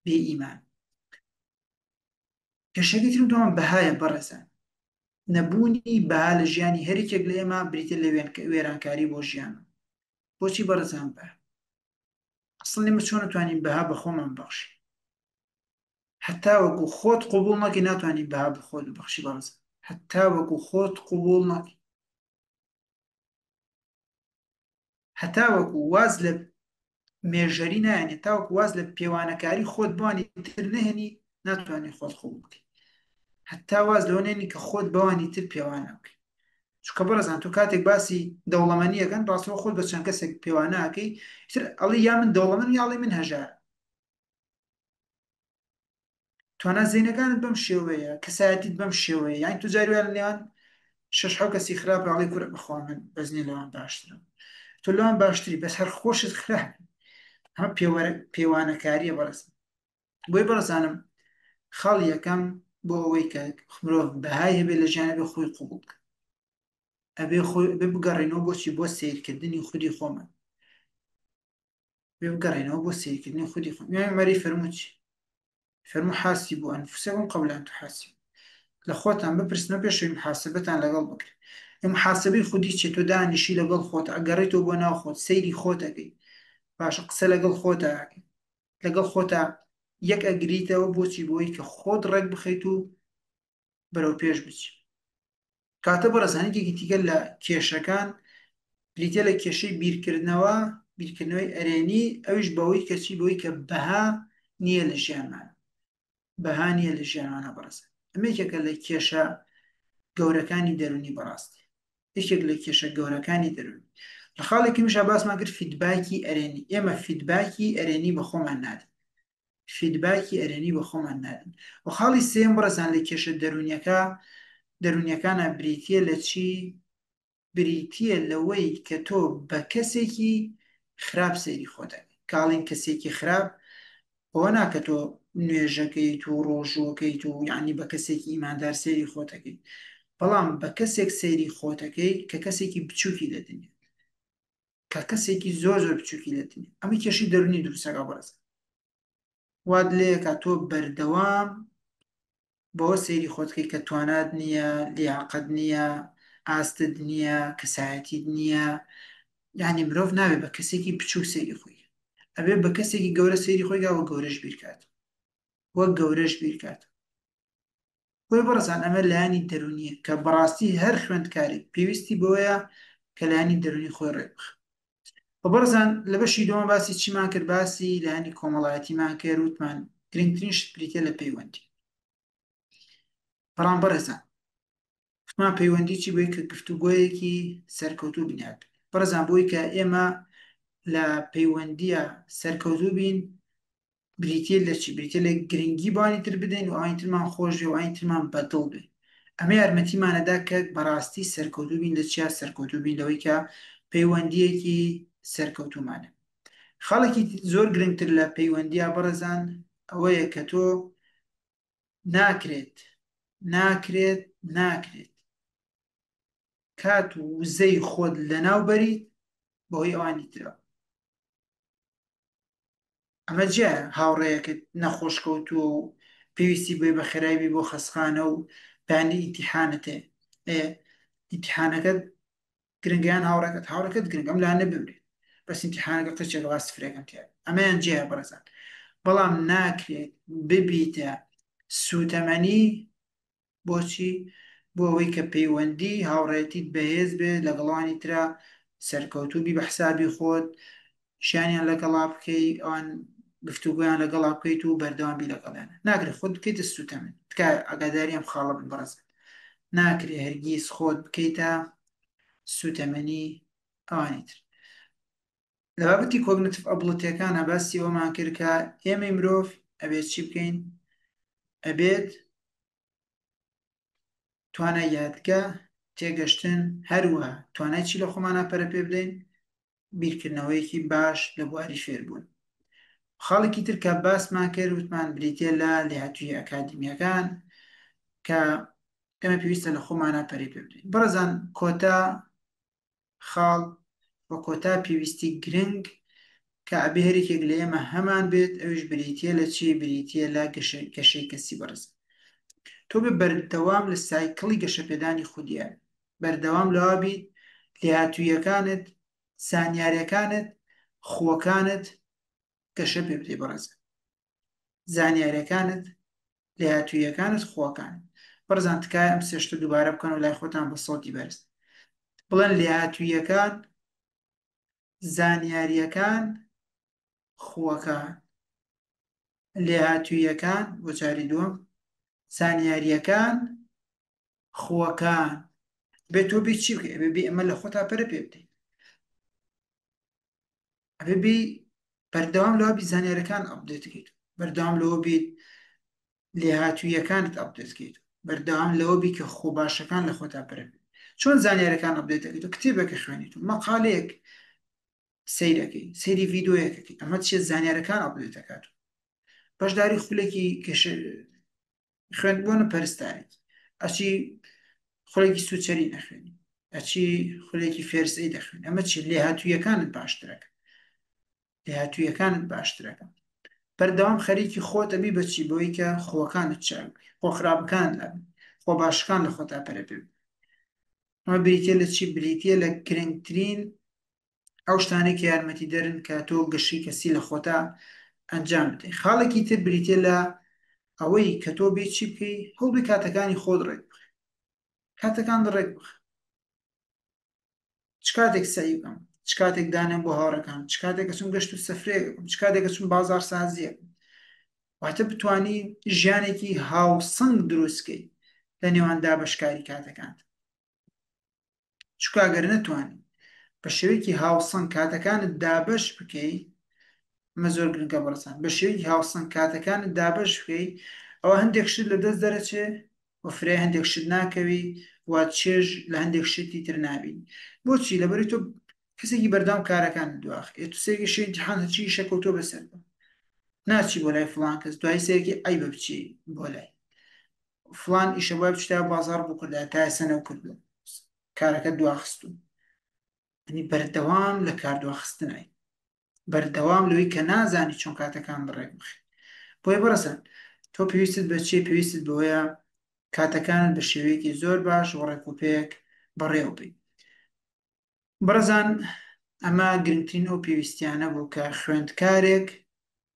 بێ ئیمان. کێشەکەی ترم دوام بەهایە بەڕێزان، نەبوونی بەها لە ژیانی هەرێکێک لە ئێمە بریتێ لە وێرانکاری بۆ ژیان. بۆچی بەڕێزان بە ئەسڵ ئێمە چۆن نتوانین بەها بە خۆمان بەخشی؟ حتا وەکو خۆت قبوڵ نەکەی ناتوانین بەها بە خۆت بەخشی. بەڕێزان حتا وەکو خۆت قبوڵ نەکەی، هەتا وەکو واز لە مێژەری نایەنێ، تاوەکو واز لە پێوانەکاری خۆت بوانی تر نهێنی ناتوانانی خۆت خۆ بکەی، هەتا واز لەوە نێنی کە خۆت بەوانی تر پێوانە بکەی. چونکە بەڕێزان تۆ کاتێک باسی دەوڵەمەندیەکەن ڕاستەوە خۆت بە چەند کەسێک پێوانەکەی تر ئەڵێ یا من دەوڵەمەند یاڵێ من هەژار. توانە زینەکانت بەم شێوەیە، کەسایەتیت بەم شێوەیە، یانی تو جاری وایە لە نێوان شەش حەو کەسی خراپ ئەڵێ کورە بخوا من بەزنی لەوان باشترم، تۆ لەوان باشتری بەس هەر خۆشت خراپ. ئەمە پێوانەکاریە بەڕێزان. بۆی بەڕێزانم خاڵ یەکەم بۆ ئەوەی کە مرۆڤ بەهای هەبێت لە ژیانە بێ خۆی قبوڵ بکە، ئەبێ بگەڕێنەوە بۆچی بۆ سیرکردنی خودی خۆمان، بێ بگەڕێنەوە بۆ سیرکردنی خودی خۆمان. ئیمام مەری فەرمووی چی؟ فەرموو حاسیبوا ئەنفوسەکم قەبل ئەن تحاسیبوا، لە خۆتان بپرسنە پێشەوەی محاسبەتان لەگەڵ بکرێت. محاسبەی خودی چێت تۆ دانیشی لەگەڵ خۆت، ئەگەڕێتەوە بۆ ناو خۆت، سەیری خۆت ئەەکەی، باشە قسە لەگەڵ خۆتە ئەکەی، لەگەڵ خۆتە یەک ئەگریتەوە بۆچی بۆی کە خۆت ڕێک بخەیت و بەرەو پێش بچی. کاتە بەڕێزانێکی دیکە لە کێشەکان بریتە لە کێشەی بیرکردنەوەی ئەرێنی، ئەویش بەوەی کەچی بەوەی کە بەها نییە لە ژیانمان، بەها نییە لە ژیانمانە بەڕست. ئەمەیەکێکە لە کێشە گەورەکانی دەرونی بەڕاستی، یەکێک لە کێشە گەورەکانی دەرونی. لە خاڵێکی میشا باسمان کرد فیدباکی ئەرێنی. ئێمە فیدباکی ئەرێنی بە خۆمان نادەن، فیدباکی ئەرێنی بە خۆمان نادەن. و خاڵی سێم بڕەزان لە کێشە دەرونیەکانە بریتە لە چی؟ بریتە لەوەی کە تۆ بە کەسێکی خراپ سەیری خۆتەکەی. کاڵین کەسێکی خراپ ئەوە ناکە تۆ نوێژەکەیت و ڕۆژوەکەیت و یعنی بە کەسێکی ئیماندار سەیری خۆتەکەی، بەڵام بە کەسێک سەیری خۆتەکەی کە کەسێکی بچووکی دەدنێت، کە کەسێکی زۆر زۆر بچووکی دەدنێت. ئەمە کێشی دەرونی دروستەکە بەڕێز. واد لێکە تۆ بەردەوام بەوە سەیری خۆتکەی کە توانات نییە، لیاقەت نییە، ئاستت نییە، کەسایەتیت نییە. یعنی مرۆڤ نابێت بە کەسێکی بچوو سەیری خۆی، ئەبێ بە کەسێکی گەورە سەیری خۆی گاوە گەورەش بیرکات، وەک گەورەش بیرکات. بۆی بەڕزان ئەمە لایانی دەرونیە کە بەڕاستی هەر خوێندکارێک پێویستی بەوەیە کە لایانی دەرونی خۆی ڕێبخ. بەڕزان لە بەشی دووەم باسی چیمان کرد؟ باسی لایانی کۆمەڵایەتیمان کرد، وتمان گرنگترین شت بریتە لە پەیوەندی. بەڵام بەڕێزان وتمان پەیوەندی چی بۆی کە گفتوگۆیەکی سەرکەوتوو بنیات. بەڕزان بۆی کە ئێمە لە پەیوەندیە سەرکەوتوو بین بریتە لە چی؟ بریتە لە گرنگی بانی تر بدەین و ئاین ترمان خۆش بێ و ئاین ترمان بەدڵ بێ. ئەمە یارمەتیمانەدا کە بەڕاستی سەرکەوتوو بین لە چیا؟ سەرکەوتوو بین لەوەی کە پەیوەندیەکی سەرکەوتومانە. خاڵێکی زۆر گرنگتر لە پەیوەندیە بەڕێزان ئەوەیە کە تۆ ناکرێت کات و وزەی خۆت لەناو بەریت بەهۆی ئەوانی ترەوە. ئەمە جێ هاوڕێیەکت نەخۆشکەوتووە و پێویستی بێ بە خێرایبی بۆ خەسخانە و پانی ئیمتیحانەتێ، ئیمتیحانەکەت گرنگیان هاوڕێکت گرنگ ئەم لا نەبێت، بەس ئیمتیحانەکە قچێک وا سفرێکم تێ، ئەمەیان جێ بەڕێزان. بەڵام ناکرێت ببیتە سوتەمەنی. بۆچی؟ بۆ ئەوەی کە پەیوەندی هاوڕێتیت بەهێز بێت لەگەڵانی ترا سەرکەوتوبی بە حسابی خۆت، شانیان لەگەڵا بکەی، ئەوان گفتوگویان لەگەڵا بکەیت و بەردەوامبی لەگەڵیانە. ناکرێت خۆت بکەیتە سوتەمەن، تکا ئاگاداری ئەم خاڵە بن بەڕێزان. ناکرێت هەرگیز خۆت بکەیتە سوتەمەنی ئەوانی تر. لە بابەتی کۆگنیتیڤ ئەبڵیتیەکانە باسی ئەومان کرد کە ئێمەی مرۆڤ ئەبێت چی بکەین؟ ئەبێت توانای یادگە، تێگەشتن، هەروەها توانای چی لە خۆمانە پەرە پێ بدەین؟ بیرکردنەوەیەکی باش لە بواری فێربوون. خاڵێکی تر کە باسمان کرد وتمان بریتە لە لێهاتووی ئەکادمیەکان کە ئێمە پێویستە لە خۆمانە پەرە پێ بدەین. بەڕێزان کۆتا خاڵ وە کۆتا پێویستی گرنگ کە ئەبێ هەرێکێک لە ئێمە هەمان بێت، ئەوش بریتە لە چی؟ بریتە لە گەشەی کەسی بەڕێزان. تۆ بە بەردەوام لە سایکڵی گەشەپێدانی خودیە، بەردەوام لەوا بیت لێهاتوویەکانت، زانیاریەکانت، خۆکانت گەشە پێ بدەی بەڕێزان. زانیاریەکانت، لێهاتوویەکانت، خۆکانت. بەڕێزان تکایە ئەم سێشتە دووبارە بکەن و لای خۆتان بە سەوتی بەرز بڵێن: لێهاتوویەکان، زانیاریەکان، خۆکان. لێهاتوویەکان، بۆ جاری دووەم، زانیاریەکان، خۆکان. بێت تۆ بێ چی بکەی؟ ئەبێ بێ ئەمە لە خۆتا پەرە پێ بدەیت، ئەبێ بێ بەردەوام لەوە بیت زانیاریەکان ئەپدێت بکەیت، بەردەوام لەوە بیت لێهاتوویەکانت ئەپدێت بکەیت، بەردەوام لەوە بیت کە خۆ باشەکان لە خۆتا پەرە بێت. چۆن زانیاریەکان ئەپدێت دەکەیت؟ و کتێبێکە خوێنیت و مەقالەیەک سەیرەکەی، سەیری ڤیدۆیەکەکەی، ئەمە چیە؟ زانیاریەکان ئەپدێت دەکات. بەشداری خولێکی خوێندبوون و پەرستانی ئەچی خولێکی سوچەری نەخوێنی، ئەچی خولێکی فێرسەی دەخوێن. ئەمە چی؟ لێهاتوویەکانت باشترەکە، لێهاتوویەکانت باشترەکە. بەردەوام خەریکی خۆت ئەبی بەچی؟ بۆی کە خۆکانت چاوی، خۆ خراپەکانت لابن، خۆ باشەکان لە خۆتا پەرە پێ بدەیت. ئەمە بریتە لە چی؟ بریتە لە گرنگترین ئەو شتانەی کە یارمەتی دەرن کە تۆ گەشەی کەسی لە خۆتا ئەنجام بدەیت. خاڵێکی تر بریتە لە ئەوەی کە تۆ بێ چی بکەی؟ هەوڵی کاتەکانی خۆت ڕێک بخەی، کاتەکان ڕێک بخە. چ کاتێک سەعی بکەم، چ کاتێک دانێم بۆ هاوڕەکان، چ کاتێک کەچم گەشت و سەفرێکم، چ کاتێک کەچم بازار سازیەکەم، واتە بتانی ژیانێکی هاوسنگ دروستکەی لە نێوان دابشکاری کاتەکان، چکە ئەگەر نەتوانی بە شێوەیەکی هاوسنگ کاتەکانت دابش بکەی، ئەمە زۆر گرنگە بەڕسان، بە شێوەیەکی هاوسنگ کاتەکانت دابش بکەی، ئەوە هەندێک شت لە دەست دەرەچێ و فرێ هەندێک شت ناکەوی، وا چێژ لە هەندێک شتی تر نابینی. بۆچی؟ لەبەری تۆ کەسێکی بەردەوام کارەکان دواخ تو سێکی شوێنتیحان هەچی شەکەوتۆ بەسەر ناچی بۆ لای فلان کەس دوای سێکی ئەی بە بچی بۆ لای فلان ئیشە وای بچتا بازار بۆ کردا تا سەنەو کردو کارەکە دواخستون. ئەنی بەردەوام لە کار دواخستنای، بەردەوام لەوەی کە نازانی چۆن کاتەکان بڕێک بخی. بۆیە بەڕەسەن تۆ پێویستت بە چێ؟ پێویستت بەوەیە کاتەکانت بە شێوەیەکی زۆر باش و ڕێکوپێک بەڕێوە بی. بەڕەزان ئەمە گرنگترین ئەو پێویستیانە بوو کە خوێندکارێک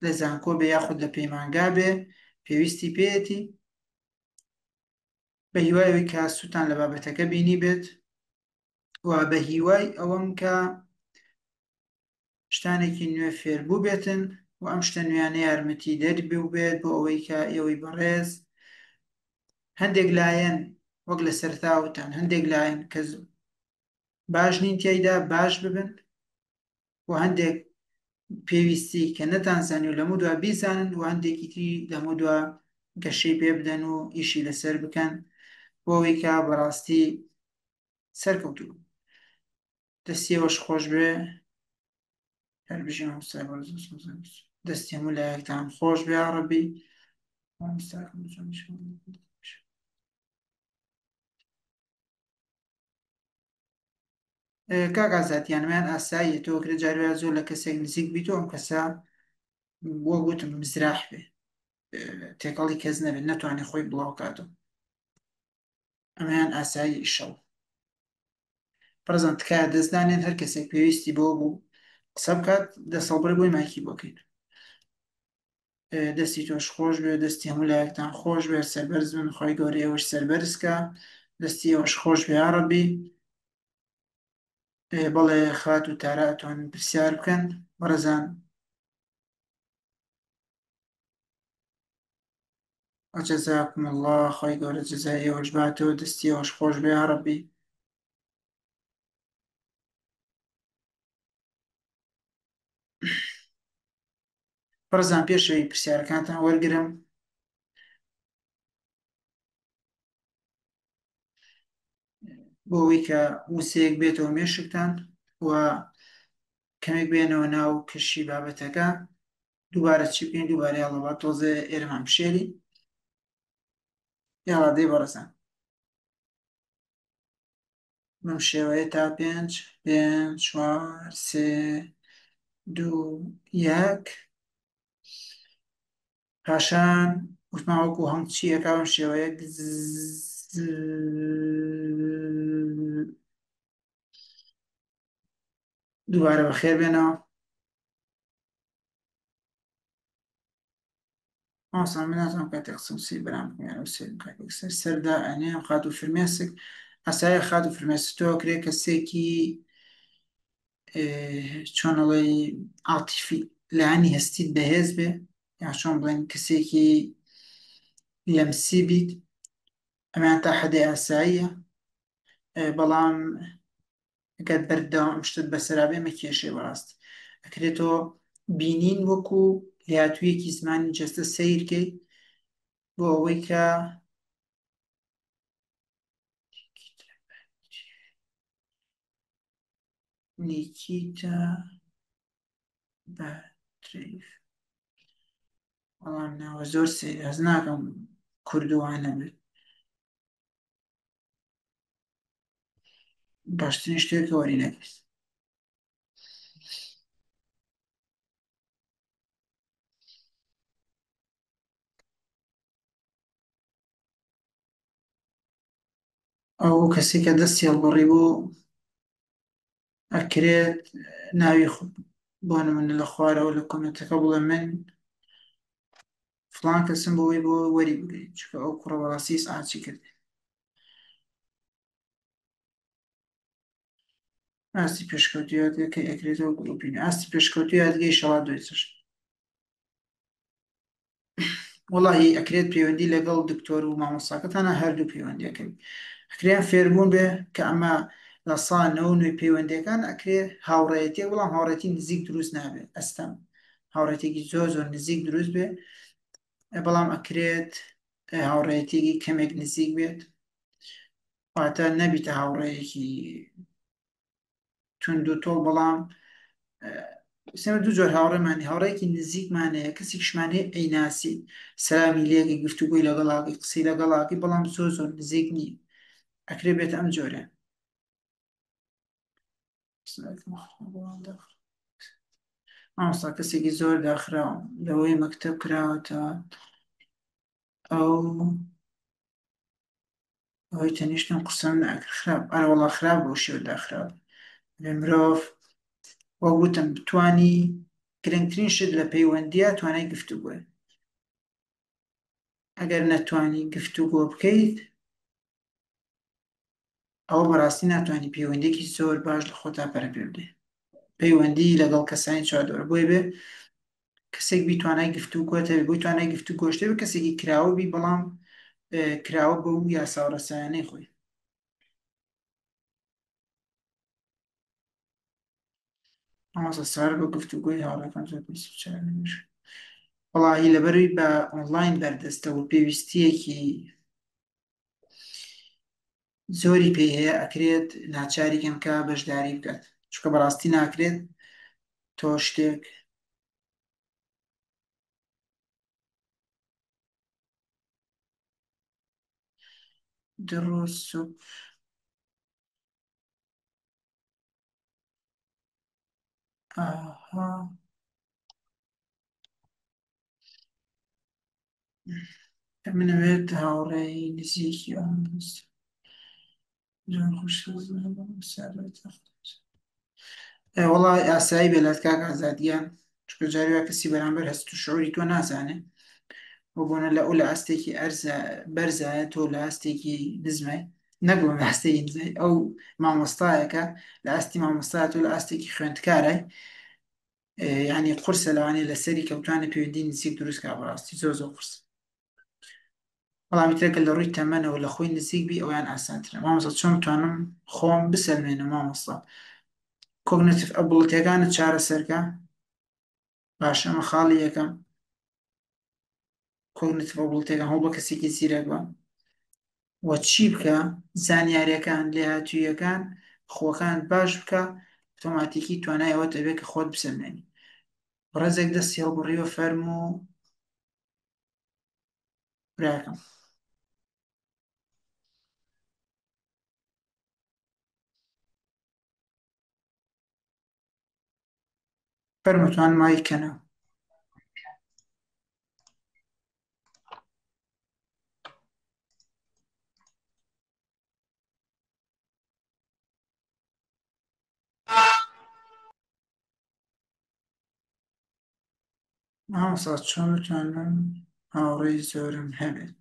لە زانکۆ بێ یاخود لە پەیمانگا بێ پێویستی پێیەتی بە هیوایەوەی کە سووتان لە بابەتەکە بینی بێت و بە هیوای ئەوەم کە شتانێکی نوێ فێربوو بێتن و ئەم شتە نوێیانە یارمەتی دەربێ و بێت بۆ ئەوەی کە ئێوەی بەڕێز هەندێک لایەن وەک لە سەرتاوتان هەندێک لایەن کە باش نین تیایدا باش ببن و هەندێک پێویستی کە نەتانزانی و لەمە دوا بیزانن و هەندێکی تری لەمە دوا گەشەی پێ بدەن و ئیشی لەسەر بکەن بۆ ئەوەی کە بەڕاستی سەرکەوتوو دەستیەوەش خۆش بێ هەر بژێ دەستی هەموو لایەکتان خۆش بێ یا ڕەبی. کاکازاتیانمیان ئاساییە تۆ کرێ جاروێ زۆر لە کەسێک نزیک بیتەوە ئەم کەسە بۆ گوتم مزراح بێ تێکەڵی کەس نەبێت نەتوانێت خۆی بڵاو کاتەوە ئەمەیان ئاسایی ئیشەڵ پرەزەنت تکایە دەستدانێن هەر کەسێک پێویستی بۆ بوو قسە بکات دەسەڵبڕ بۆی مایکی بۆکەین. دەستی تۆش خۆش بێ دەستی هەموو لایەکتان خۆش بێ سەربەرز بن خۆی گەورەی ئەوەش سەربەرزکە دەستی ئەوەش خۆش بێ یا ڕەبی. بەڵێ خات و تاراتوان پرسیار بکەن بەڕێزان وجزاكم الله خۆی گەورە جزای ئێوەش باتەوە دەستی ئەوەش خۆش بێ یا ڕەبی. بەڕێزان پێشەوەی پرسیارەکانتان وەرگرم بۆ ئەوەی کە وسەیەک بێتەوە مێشکتان و کەمێک بێنەوە ناو کشی بابەتەکە دووبارە چی بکەین دووبارە یاڵەبا تۆزێ ئێرەمان بشێری یاڵا دەی بەڕێزان بەم شێوەیە تا 5 5 4 3 2 1 پاشان وتمان وەکو هەم چی ئەکا بەم شێوەیە دووبارە بەخێر بێنەوە. ئاسان من نازانم کاتێک قسەم سی بەرام بکەم و سێ کاتێک سەردا ئەنێ خات و فرمێسک ئاسایە خات و فرمێستۆ کرێ کەسێکی چۆنەڵی عاتیفی لایانی هەستیت بەهێز بێ یا چۆن بڵێن کەسێکی لەمسی بیت ئەمان تا حەدەی ئاساییە بەڵام ئەگەر بەردەوام شتت بەسەرابێ مە کێشێ بەڕاست ئەکرێتەوە بینین وەکو لاتوویەکی زمانی جەستە سیرکەی بۆ ئەوەی کە نیکیتە بەتریف بەڵام ناوە زۆر سێ هەز ناکەم کوردوانە بێت باشترین شتێکە وەری نەگەست. ئەو کەسی کە دەستی هەڵبڕی بوو ئەکرێت ناوی بۆ نمونە لە خوارەوە لە کۆمنتەکە بڵێ من فڵان کەسم بۆی بۆ وەری بگرین چکە ئەو کوڕە بەڕاستی ئاچی کرد. ئاستی پێشکەوتوی یادگەکە ئەکرێتەوە گڵوپین ئاستی پێشکەوتوی یادگەی شەڵا دوێچش وڵی ئەکرێت پەیوەندی لەگەڵ دکتۆر و مامۆستاکەتانە هەردوو پەیوەندیەکەن ئەکریان فێربوون بێ کە ئەمە لە سانەوە نوێی پەیوەندەکان ئەکرێ هاوڕێتی بەڵام هاوڕێتی نزیک دروست نابێت ئەستەم هاوڕێتێکی زۆر زۆر نزیک دروست بێ بەڵام ئەکرێت هاوڕێتێکی کەمێک نزیک بێت واتە نەبیتە هاوڕێیەکی تونند و تۆڵ بەڵام سێمە دوو جۆر هاوڕێمانی هاوڕێکی نزیکمانەیە کەسێکشمانەیە ئەیناسی سەلامی لێگە گفتوگوی لەگەڵاقی قسەی لەگەڵاقی بەڵام زۆر زۆر نزیک نییە ئەکرێ بێت ئەم جۆرە مامۆستا کەسێکی زۆر داخراوە لەوەی مەکتەب کراوەتەوە ئەوەی تەنیشتم قسەم خراپ ئەرەوەڵا خراپ بۆ شێوە داخراوە لێ مرۆڤ وەک گوتم بتانی گرنگترین شت لە پەیوەندیە توانای گفتوگوێ ئەگەر نەتوانی گفتوگۆ بکەیت ئەوە بەڕاستی ناتوانانی پەیوەندێکی زۆر باش لە خۆتا پەرەپێ بدەیت پەیوەندی لەگەڵ کەسانی چوادۆرە بۆی بێ کەسێک بیتوانای گفتوگۆتە بۆی توانای گفتوگۆشتە بە کەسێکی کراوە بی بەڵام کراوە بە و یاساوڕەسایانەی خۆی ئەمەسە سار بە گفتوگۆی هاوڕەکان زۆر وەڵاهی لەبەروی بە ئۆنلاین بەردەستە و پێویستیەکی زۆری پێی هەیە ئەکرێت ناچاریکەم کە بەشداری بکات چکە بەڕاستی ناکرێت تۆ شتێک دڕۆ سوب ئاها منەوێت هاوڕێی نزیکی ئەم بست زۆر خوش وڵای ئاسایی بێلات کاک ئازادیان چکە جاریوا کەسی بەرامبەر هەست و شعوری تۆ نازانێ بۆ بۆنە لە ئەو لە ئاستێکی ئەرزە بەرزایە تۆ لە ئاستێکی نزمای نەگوڵم لە ئاستێکی نزای ئەو مامۆستایەکە لە ئاستی مامۆستای تۆ لە ئاستێکی خوێندکارای یعنی قورسە لەوانەیە لەسەری کەوتوانە پەیوەندی نزیک دروستکە بەڕاستی زۆر زۆر قورس بەڵامی ترێکە لە ڕووی تەمەنەوە لە خۆی نزیک بی ئەویان ئاسانترە مامۆستا چۆن بتوانم خۆم بسەلمێنم مامۆستا کۆگنێتیڤ ئەبڵیتیەکانت چارەسەرکە باش ئەمە خاڵی یەکەم کۆگنێتیڤ ئەبڵیتیەکان هەوڵ بە کەسێکی زیرەک بە وە چی بکە زانیاریەکان لێهاتوویەکان خۆکان باش بکە ئۆتۆماتیکی توانای ئەوە دەبێت کە خۆت بسەلمێنی ڕێزێک دەستی هەڵبڕیوە فەرموو براکەم فەرمووتوان مای کەنە مامۆستا چۆن بتوانم هاوڕێی زۆرم هەبێت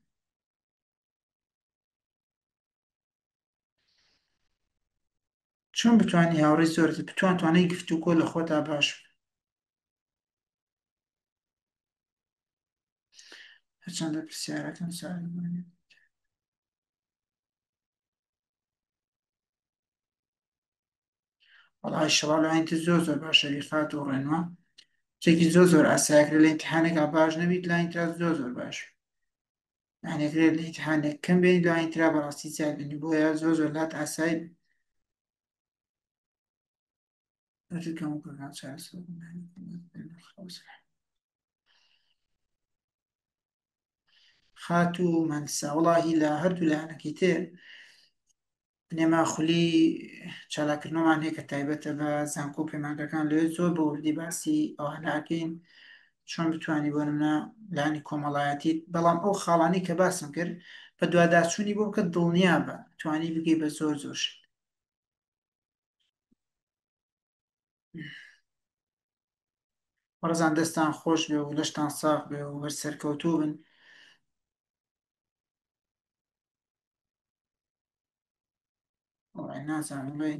چۆن بتوانی هاوڕێی زۆرت بتوان توانای گفتوگۆ لە خۆتا باش هەرچەندە پرسیارەکەم سادەمانێت وەڵای شەڕا لایەنتر زۆر زۆر باشە ریفات و ڕێنوا شتێکی زۆر زۆر ئاسایەکرێت لە ئیمتیحانێکا باش نەبیت لاینترا زۆر زۆر باش یانەکرێت لە ئیمتیحانێک کەم بێنیت لاینترا بەڕاستی زیاد بێنی بۆیە زۆر زۆر لات ئاسایی خات و مەنسا وڵاهی لە هەردوو لایەنەکەی تێ بنێما خولی چالاکردنەوەمان هەیە کە تایبەتە بە زانکۆ و پەیمانگەکان لەوێ زۆر بە وردی باسی ئەواناکەین چۆن بتوانی بۆ نمونە لانی کۆمەڵایەتی بەڵام ئەو خاڵانی کە باسم کرد بە دوواداچوونی بۆ بکە دڵنیا بە توانی بگەی بە زۆر زۆر وەڕزان دەستان خۆش بێ و لەشتان ساغ بێ و بەرسەرکەوتوو بن وڵای نازانم بڵێ